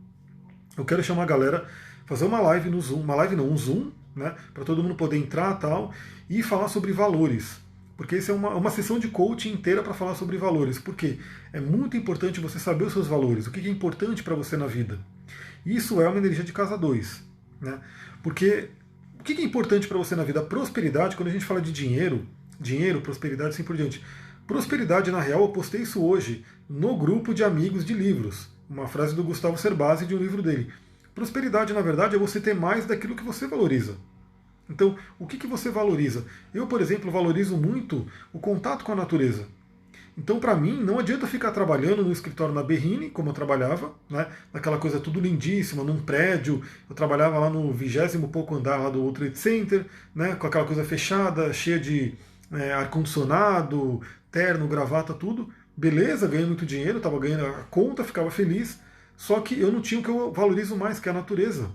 Eu quero chamar a galera, fazer uma live no Zoom, um Zoom, né? Para todo mundo poder entrar tal, e falar sobre valores. Porque isso é uma sessão de coaching inteira para falar sobre valores. Porque é muito importante você saber os seus valores, o que é importante para você na vida. Isso é uma energia de casa 2. Né? Porque o que é importante para você na vida? A prosperidade, quando a gente fala de dinheiro, prosperidade, assim por diante. Prosperidade, na real, eu postei isso hoje no grupo de amigos de livros. Uma frase do Gustavo Cerbasi de um livro dele. Prosperidade, na verdade, é você ter mais daquilo que você valoriza. Então, o que você valoriza? Eu, por exemplo, valorizo muito o contato com a natureza. Então, para mim, não adianta ficar trabalhando no escritório na Berrine, como eu trabalhava, né? Naquela coisa tudo lindíssima, num prédio. Eu trabalhava lá no 20º pouco andar lá do World Trade Center, né? Com aquela coisa fechada, cheia de ar-condicionado, terno, gravata, tudo. beleza, ganhei muito dinheiro, estava ganhando a conta, ficava feliz, só que eu não tinha o que eu valorizo mais, que é a natureza.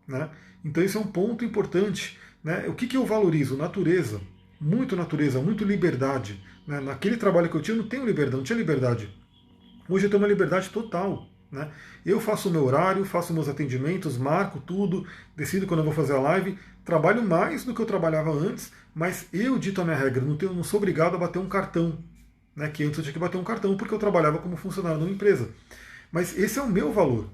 Né? Então esse é um ponto importante. Né? O que eu valorizo? Natureza, muito liberdade. Né? Naquele trabalho que eu tinha, eu não tenho liberdade, não tinha liberdade. Hoje eu tenho uma liberdade total. Né? Eu faço o meu horário, faço meus atendimentos, marco tudo, decido quando eu vou fazer a live, trabalho mais do que eu trabalhava antes, mas eu dito a minha regra, não sou obrigado a bater um cartão. Né? Que antes eu tinha que bater um cartão porque eu trabalhava como funcionário numa empresa. Mas esse é o meu valor.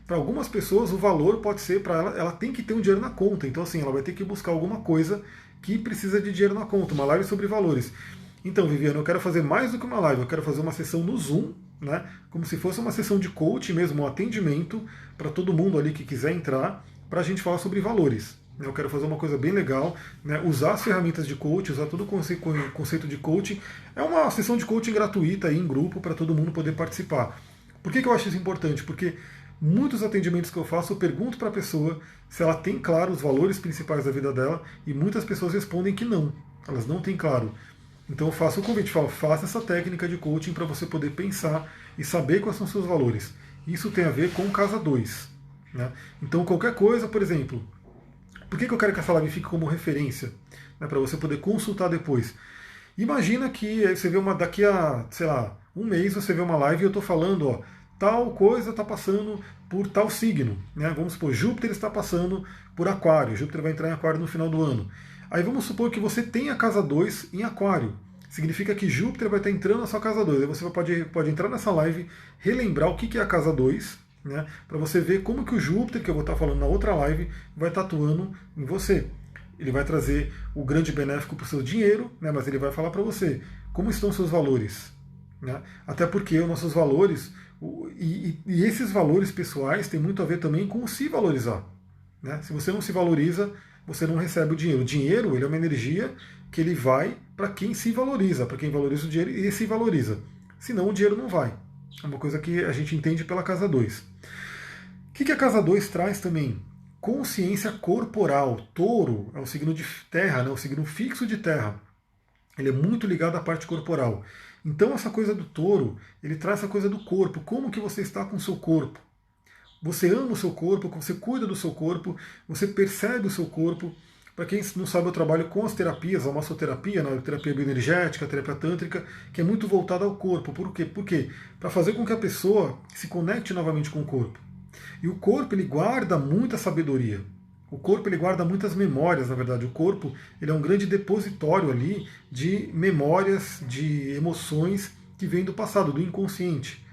Para algumas pessoas, o valor pode ser para ela tem que ter um dinheiro na conta. Então, assim, ela vai ter que buscar alguma coisa que precisa de dinheiro na conta, uma live sobre valores. Então, Viviana, eu quero fazer mais do que uma live, eu quero fazer uma sessão no Zoom, né? Como se fosse uma sessão de coaching mesmo, um atendimento para todo mundo ali que quiser entrar, para a gente falar sobre valores. Eu quero fazer uma coisa bem legal, né? Usar as ferramentas de coaching, usar todo o conceito de coaching. É uma sessão de coaching gratuita aí em grupo para todo mundo poder participar. Por que eu acho isso importante? Porque muitos atendimentos que eu faço, eu pergunto para a pessoa se ela tem claro os valores principais da vida dela e muitas pessoas respondem que não, elas não têm claro. Então eu faço o convite, falo, faça essa técnica de coaching para você poder pensar e saber quais são os seus valores. Isso tem a ver com casa 2. Né? Então qualquer coisa, por exemplo, por que eu quero que essa live fique como referência? Né, para você poder consultar depois. Imagina que você vê daqui a, sei lá, um mês você vê uma live e eu estou falando, ó, tal coisa está passando por tal signo. Né? Vamos supor, Júpiter está passando por Aquário. Júpiter vai entrar em Aquário no final do ano. Aí vamos supor que você tem a casa 2 em Aquário. Significa que Júpiter vai estar entrando na sua casa 2. Aí você pode entrar nessa live, relembrar o que é a casa 2, né? Para você ver como que o Júpiter, que eu vou estar falando na outra live, vai estar atuando em você. Ele vai trazer o grande benéfico para o seu dinheiro, né? Mas ele vai falar para você como estão os seus valores. Né? Até porque os nossos valores, e esses valores pessoais têm muito a ver também com se valorizar. Né? Se você não se valoriza, você não recebe o dinheiro. O dinheiro ele é uma energia que ele vai para quem se valoriza, para quem valoriza o dinheiro e se valoriza. Senão o dinheiro não vai. É uma coisa que a gente entende pela casa 2. O que a casa 2 traz também? Consciência corporal. Touro é o signo de terra, né? O signo fixo de terra. Ele é muito ligado à parte corporal. Então essa coisa do touro, ele traz essa coisa do corpo. Como que você está com o seu corpo? Você ama o seu corpo, você cuida do seu corpo, você percebe o seu corpo. Para quem não sabe, eu trabalho com as terapias, a massoterapia, né, a terapia bioenergética, a terapia tântrica, que é muito voltada ao corpo. Por quê? Porque para fazer com que a pessoa se conecte novamente com o corpo. E o corpo, ele guarda muita sabedoria. O corpo, ele guarda muitas memórias, na verdade. O corpo, ele é um grande depositório ali de memórias, de emoções que vêm do passado, do inconsciente.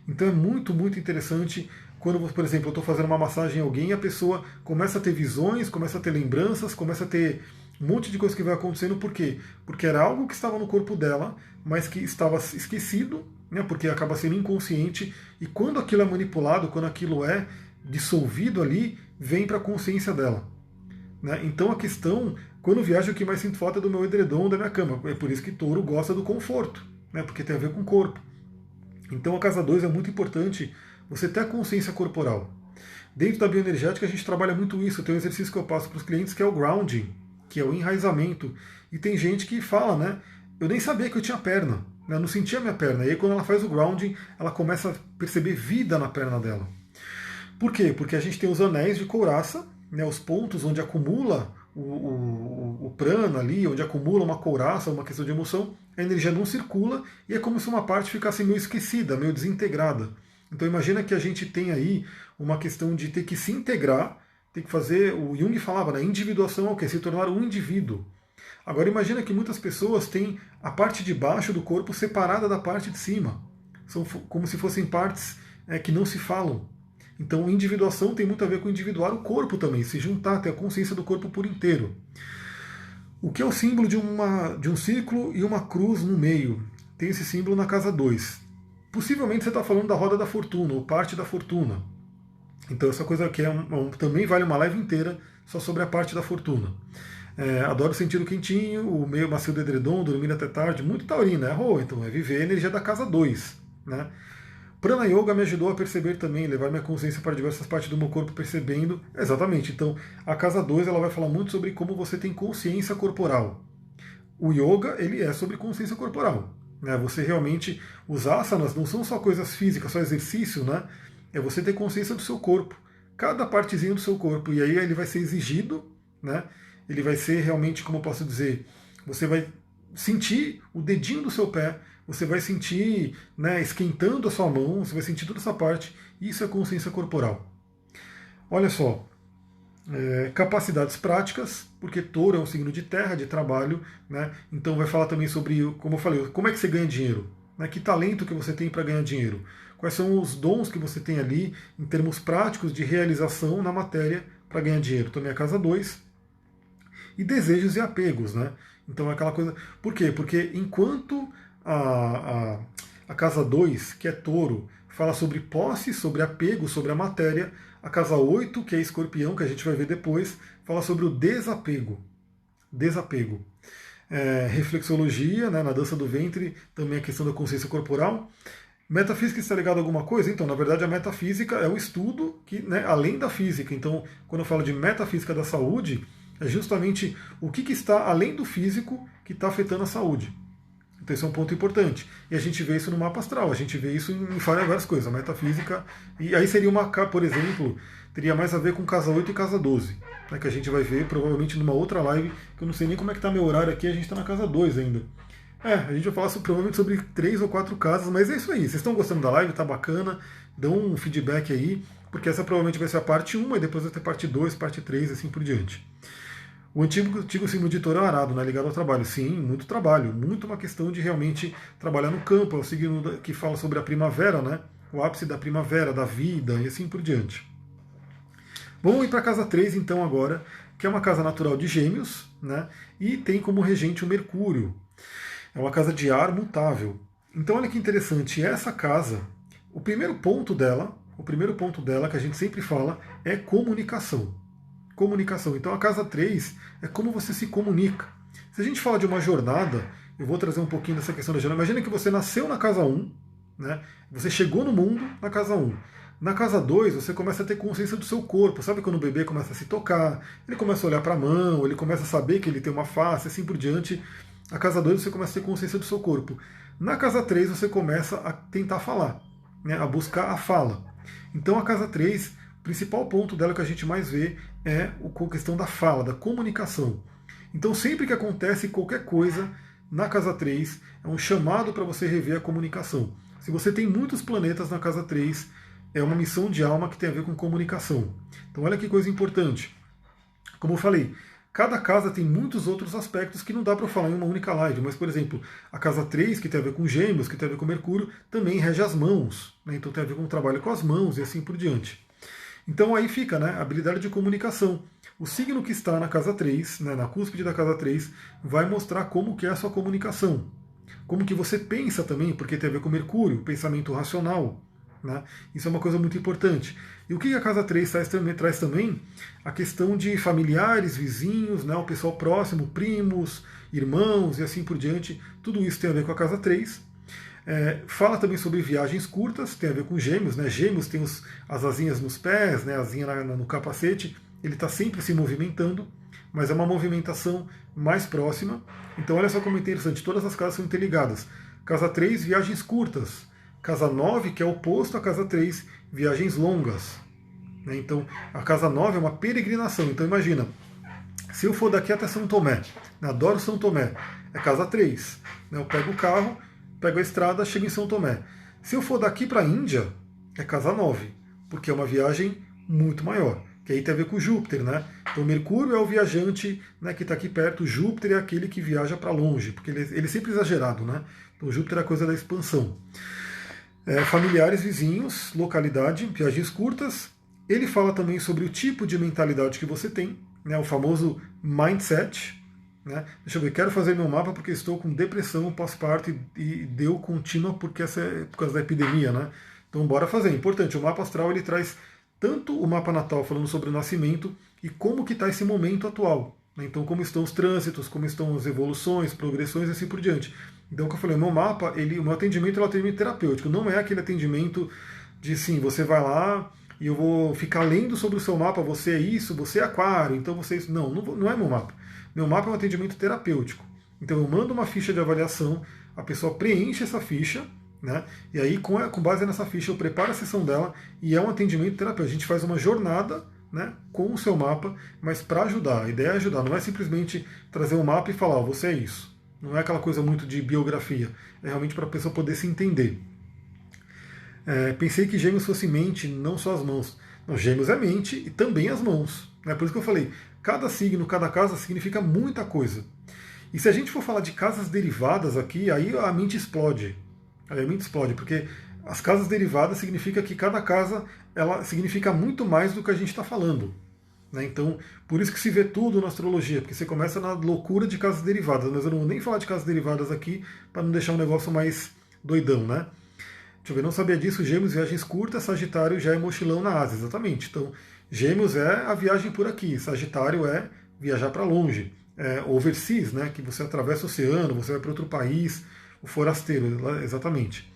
Então é muito, muito interessante quando, por exemplo, eu estou fazendo uma massagem em alguém e a pessoa começa a ter visões, começa a ter lembranças, começa a ter um monte de coisa que vai acontecendo. Por quê? Porque era algo que estava no corpo dela, mas que estava esquecido, né, porque acaba sendo inconsciente, e quando aquilo é manipulado, quando aquilo é dissolvido ali, vem para a consciência dela. Né? Então a questão, quando eu viajo, o que mais sinto falta é do meu edredom, da minha cama. É por isso que touro gosta do conforto, né, porque tem a ver com o corpo. Então a casa 2 é muito importante você ter a consciência corporal. Dentro da bioenergética a gente trabalha muito isso. Tem um exercício que eu passo para os clientes que é o grounding, que é o enraizamento. E tem gente que fala, né? Eu nem sabia que eu tinha perna, né? Eu não sentia minha perna. E aí quando ela faz o grounding, ela começa a perceber vida na perna dela. Por quê? Porque a gente tem os anéis de couraça, né? Os pontos onde acumula o prana ali, onde acumula uma couraça, uma questão de emoção, a energia não circula e é como se uma parte ficasse meio esquecida, meio desintegrada. Então imagina que a gente tem aí uma questão de ter que se integrar, ter que fazer, o Jung falava, né, individuação é o quê? Se tornar um indivíduo. Agora imagina que muitas pessoas têm a parte de baixo do corpo separada da parte de cima. São como se fossem partes que não se falam. Então individuação tem muito a ver com individuar o corpo também, se juntar, ter a consciência do corpo por inteiro. O que é o símbolo de um círculo e uma cruz no meio? Tem esse símbolo na casa 2. Possivelmente você está falando da roda da fortuna, ou parte da fortuna. Então essa coisa aqui também vale uma live inteira só sobre a parte da fortuna. Adoro sentir o quentinho, o meio macio do edredom, dormir até tarde, muito taurina, então é viver a energia da casa 2. Né? Prana Yoga me ajudou a perceber também, levar minha consciência para diversas partes do meu corpo percebendo. Exatamente, então a casa 2 ela vai falar muito sobre como você tem consciência corporal. O yoga ele é sobre consciência corporal. né? Você realmente, os asanas não são só coisas físicas, só exercício, né? É você ter consciência do seu corpo, cada partezinha do seu corpo, e aí ele vai ser exigido, né? Ele vai ser realmente, como eu posso dizer, você vai sentir o dedinho do seu pé, você vai sentir, né, esquentando a sua mão, você vai sentir toda essa parte, isso é consciência corporal. Olha só, capacidades práticas, porque touro é um signo de terra, de trabalho, né? Então vai falar também sobre, como eu falei, como é que você ganha dinheiro, né? Que talento que você tem para ganhar dinheiro, quais são os dons que você tem ali em termos práticos de realização na matéria para ganhar dinheiro. Também a casa 2, e desejos e apegos, né? Então é aquela coisa. Por quê? Porque enquanto a casa 2, que é touro, fala sobre posse, sobre apego, sobre a matéria, a casa 8, que é escorpião, que a gente vai ver depois, fala sobre o desapego. Desapego. Reflexologia, né, na dança do ventre, também a questão da consciência corporal. Metafísica está ligada a alguma coisa? Então, na verdade, a metafísica é o estudo que, né, além da física. Então, quando eu falo de metafísica da saúde, é justamente o que está além do físico que está afetando a saúde. Então esse é um ponto importante. E a gente vê isso no mapa astral, a gente vê isso em várias coisas, a metafísica. E aí seria por exemplo, teria mais a ver com casa 8 e casa 12, né, que a gente vai ver provavelmente numa outra live, que eu não sei nem como é que está meu horário aqui, a gente está na casa 2 ainda. A gente vai falar provavelmente sobre 3 ou 4 casas, mas é isso aí. Vocês estão gostando da live? Tá bacana? Dão um feedback aí, porque essa provavelmente vai ser a parte 1, e depois vai ter parte 2, parte 3, assim por diante. O antigo signo de touro é arado, né, ligado ao trabalho. Sim, muito trabalho, muito uma questão de realmente trabalhar no campo. É o signo que fala sobre a primavera, né, o ápice da primavera, da vida e assim por diante. Vamos ir para a casa 3 então agora, que é uma casa natural de Gêmeos, né, e tem como regente o Mercúrio. É uma casa de ar mutável. Então olha que interessante, essa casa, o primeiro ponto dela que a gente sempre fala é comunicação. Comunicação. Então a casa 3 é como você se comunica. Se a gente fala de uma jornada, eu vou trazer um pouquinho dessa questão da jornada. Imagina que você nasceu na casa 1, né? Você chegou no mundo na casa 1. Na casa 2, você começa a ter consciência do seu corpo. Sabe quando o bebê começa a se tocar, ele começa a olhar para a mão, ele começa a saber que ele tem uma face, assim por diante. A casa 2 você começa a ter consciência do seu corpo. Na casa 3 você começa a tentar falar, né? A buscar a fala. Então a casa 3, o principal ponto dela que a gente mais vê é a questão da fala, da comunicação. Então sempre que acontece qualquer coisa na casa 3, é um chamado para você rever a comunicação. Se você tem muitos planetas na casa 3, é uma missão de alma que tem a ver com comunicação. Então olha que coisa importante. Como eu falei, cada casa tem muitos outros aspectos que não dá para falar em uma única live, mas, por exemplo, a casa 3, que tem a ver com Gêmeos, que tem a ver com Mercúrio, também rege as mãos, né? Então tem a ver com o trabalho com as mãos e assim por diante. Então aí fica, né, a habilidade de comunicação. O signo que está na casa 3, né, na cúspide da casa 3, vai mostrar como que é a sua comunicação. Como que você pensa também, porque tem a ver com Mercúrio, pensamento racional. Né? Isso é uma coisa muito importante. E o que a casa 3 traz também? A questão de familiares, vizinhos, né, o pessoal próximo, primos, irmãos e assim por diante. Tudo isso tem a ver com a casa 3. Fala também sobre viagens curtas, tem a ver com Gêmeos, né? Gêmeos tem as asinhas nos pés, né? Asinha no capacete, ele está sempre se movimentando, mas é uma movimentação mais próxima. Então olha só como é interessante, todas as casas são interligadas. Casa 3, viagens curtas. Casa 9, que é oposto à casa 3, viagens longas. Né? Então a casa 9 é uma peregrinação. Então imagina, se eu for daqui até São Tomé, né? Adoro São Tomé, é casa 3. Né? Eu pego o carro, pego a estrada, chego em São Tomé. Se eu for daqui para a Índia, é casa 9, porque é uma viagem muito maior, que aí tem a ver com Júpiter, né? Então Mercúrio é o viajante, né, que está aqui perto, Júpiter é aquele que viaja para longe, porque ele é sempre exagerado, né? Então Júpiter é a coisa da expansão. Familiares, vizinhos, localidade, viagens curtas. Ele fala também sobre o tipo de mentalidade que você tem, né, o famoso mindset. Né? Deixa eu ver, quero fazer meu mapa porque estou com depressão pós-parto e deu contínua porque por causa da epidemia, né? Então bora fazer. É importante, o mapa astral ele traz tanto o mapa natal falando sobre o nascimento e como que está esse momento atual. Né? Então como estão os trânsitos, como estão as evoluções, progressões e assim por diante. Então o que eu falei, o meu mapa, o meu atendimento é um atendimento terapêutico, não é aquele atendimento de sim, você vai lá e eu vou ficar lendo sobre o seu mapa, você é isso, você é aquário, então você é isso. Não é meu mapa. Meu mapa é um atendimento terapêutico. Então eu mando uma ficha de avaliação, a pessoa preenche essa ficha, né? E aí, com base nessa ficha, eu preparo a sessão dela e é um atendimento terapêutico. A gente faz uma jornada, né, com o seu mapa, mas para ajudar. A ideia é ajudar, não é simplesmente trazer um mapa e falar, você é isso. Não é aquela coisa muito de biografia, é realmente para a pessoa poder se entender. Pensei que Gêmeos fosse mente, não só as mãos. Não, Gêmeos é mente e também as mãos. Né? Por isso que eu falei, cada signo, cada casa significa muita coisa. E se a gente for falar de casas derivadas aqui, aí a mente explode. Aí a mente explode, porque as casas derivadas significa que cada casa ela significa muito mais do que a gente está falando. Né? Então, por isso que se vê tudo na astrologia, porque você começa na loucura de casas derivadas, mas eu não vou nem falar de casas derivadas aqui para não deixar um negócio mais doidão, né? Deixa eu ver, não sabia disso, Gêmeos, viagens curtas, Sagitário já é mochilão na Ásia, exatamente. Então, Gêmeos é a viagem por aqui, Sagitário é viajar para longe, overseas, né? Que você atravessa o oceano, você vai para outro país, o forasteiro, exatamente.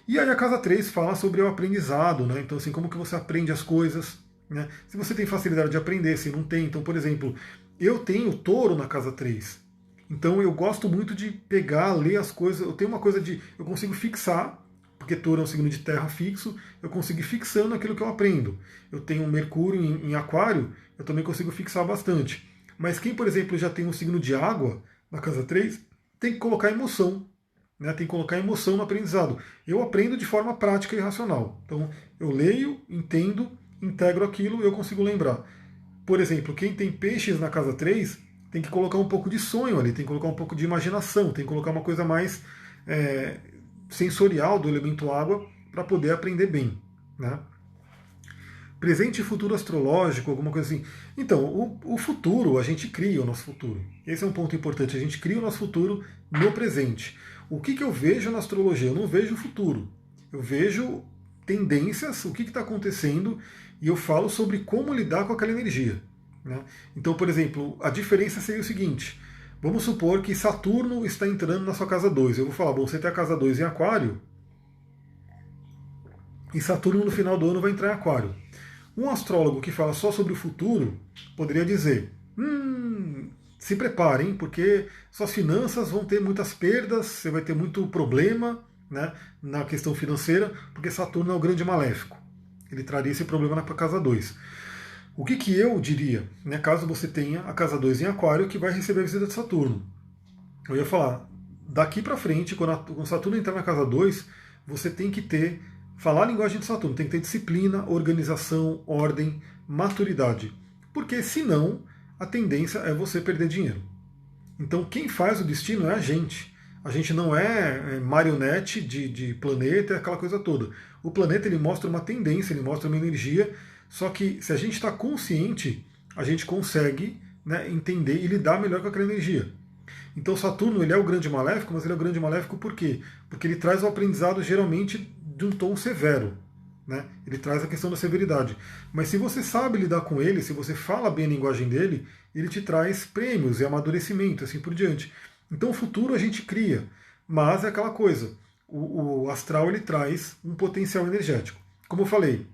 E aí a casa 3 fala sobre o aprendizado, né? Então, assim, como que você aprende as coisas, né? Se você tem facilidade de aprender, se não tem. Então, por exemplo, eu tenho Touro na casa 3. Então, eu gosto muito de pegar, ler as coisas. Eu tenho uma coisa de... Eu consigo fixar, porque Touro é um signo de terra fixo, eu consigo ir fixando aquilo que eu aprendo. Eu tenho um Mercúrio em Aquário, eu também consigo fixar bastante. Mas quem, por exemplo, já tem um signo de água na casa 3, tem que colocar emoção. Né, tem que colocar emoção no aprendizado. Eu aprendo de forma prática e racional. Então, eu leio, entendo, integro aquilo e eu consigo lembrar. Por exemplo, quem tem peixes na casa 3 tem que colocar um pouco de sonho ali, tem que colocar um pouco de imaginação, tem que colocar uma coisa mais sensorial do elemento água para poder aprender bem. Né? Presente e futuro astrológico, alguma coisa assim. Então, o futuro, a gente cria o nosso futuro. Esse é um ponto importante, a gente cria o nosso futuro no presente. O que eu vejo na astrologia? Eu não vejo o futuro. Eu vejo tendências, o que está acontecendo, e eu falo sobre como lidar com aquela energia. Né? Então, por exemplo, a diferença seria o seguinte. Vamos supor que Saturno está entrando na sua casa 2. Eu vou falar, bom, você tem a casa 2 em Aquário, e Saturno no final do ano vai entrar em Aquário. Um astrólogo que fala só sobre o futuro poderia dizer, se preparem, porque suas finanças vão ter muitas perdas, você vai ter muito problema, né, na questão financeira, porque Saturno é o grande maléfico. Ele traria esse problema na casa 2. O que eu diria, né, caso você tenha a casa 2 em Aquário, que vai receber a visita de Saturno? Eu ia falar, daqui para frente, quando Saturno entrar na casa 2, você tem que falar a linguagem de Saturno, tem que ter disciplina, organização, ordem, maturidade. Porque senão a tendência é você perder dinheiro. Então quem faz o destino é a gente. A gente não é marionete de planeta, aquela coisa toda. O planeta ele mostra uma tendência, ele mostra uma energia, só que se a gente está consciente, a gente consegue, né, entender e lidar melhor com aquela energia. Então Saturno ele é o grande maléfico, mas ele é o grande maléfico por quê? Porque ele traz o aprendizado geralmente de um tom severo. Né? Ele traz a questão da severidade. Mas se você sabe lidar com ele, se você fala bem a linguagem dele, ele te traz prêmios e amadurecimento, assim por diante. Então o futuro a gente cria, mas é aquela coisa, o astral ele traz um potencial energético. Como eu falei,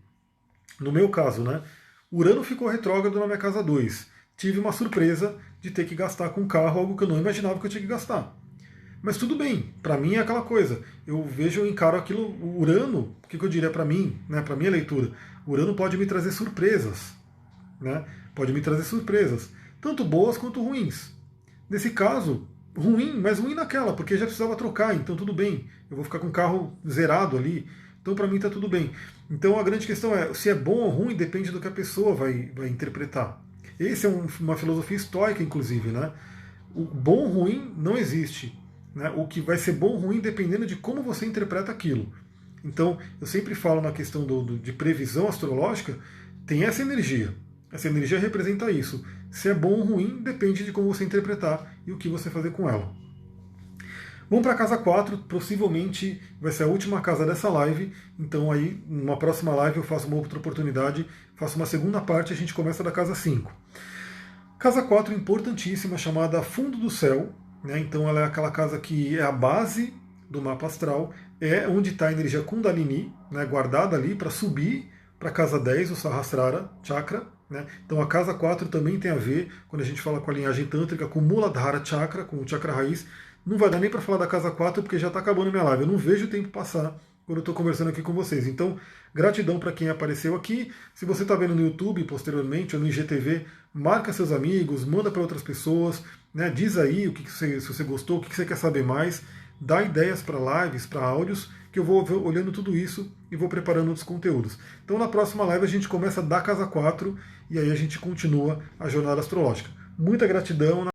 no meu caso, né, Urano ficou retrógrado na minha casa 2. Tive uma surpresa de ter que gastar com carro algo que eu não imaginava que eu tinha que gastar. Mas tudo bem, para mim é aquela coisa. Eu vejo, eu encaro aquilo, o Urano, o que eu diria para mim, né, para minha leitura? O Urano pode me trazer surpresas. Né? Pode me trazer surpresas, tanto boas quanto ruins. Nesse caso, ruim, mas ruim naquela, porque já precisava trocar, então tudo bem. Eu vou ficar com o carro zerado ali, então para mim está tudo bem. Então a grande questão é, se é bom ou ruim, depende do que a pessoa vai interpretar. Essa é uma filosofia estoica, inclusive. Né? O bom ou ruim não existe. Né? O que vai ser bom ou ruim dependendo de como você interpreta aquilo. Então, eu sempre falo na questão de previsão astrológica, tem essa energia. Essa energia representa isso. Se é bom ou ruim, depende de como você interpretar e o que você fazer com ela. Vamos para a casa 4, possivelmente vai ser a última casa dessa live, então aí, numa próxima live eu faço uma outra oportunidade, faço uma segunda parte e a gente começa da casa 5. Casa 4 importantíssima, chamada Fundo do Céu, né? Então ela é aquela casa que é a base do mapa astral, é onde está a energia Kundalini, né, guardada ali para subir para a casa 10, o Sahasrara Chakra. Né? Então a casa 4 também tem a ver, quando a gente fala com a linhagem tântrica, com o Muladhara Chakra, com o chakra raiz, Não vai dar nem para falar da casa 4 porque já está acabando minha live. Eu não vejo o tempo passar quando eu estou conversando aqui com vocês. Então, gratidão para quem apareceu aqui. Se você está vendo no YouTube posteriormente ou no IGTV, marca seus amigos, manda para outras pessoas, né? Diz aí se você gostou, o que você quer saber mais, dá ideias para lives, para áudios, que eu vou olhando tudo isso e vou preparando outros conteúdos. Então, na próxima live a gente começa da casa 4 e aí a gente continua a jornada astrológica. Muita gratidão.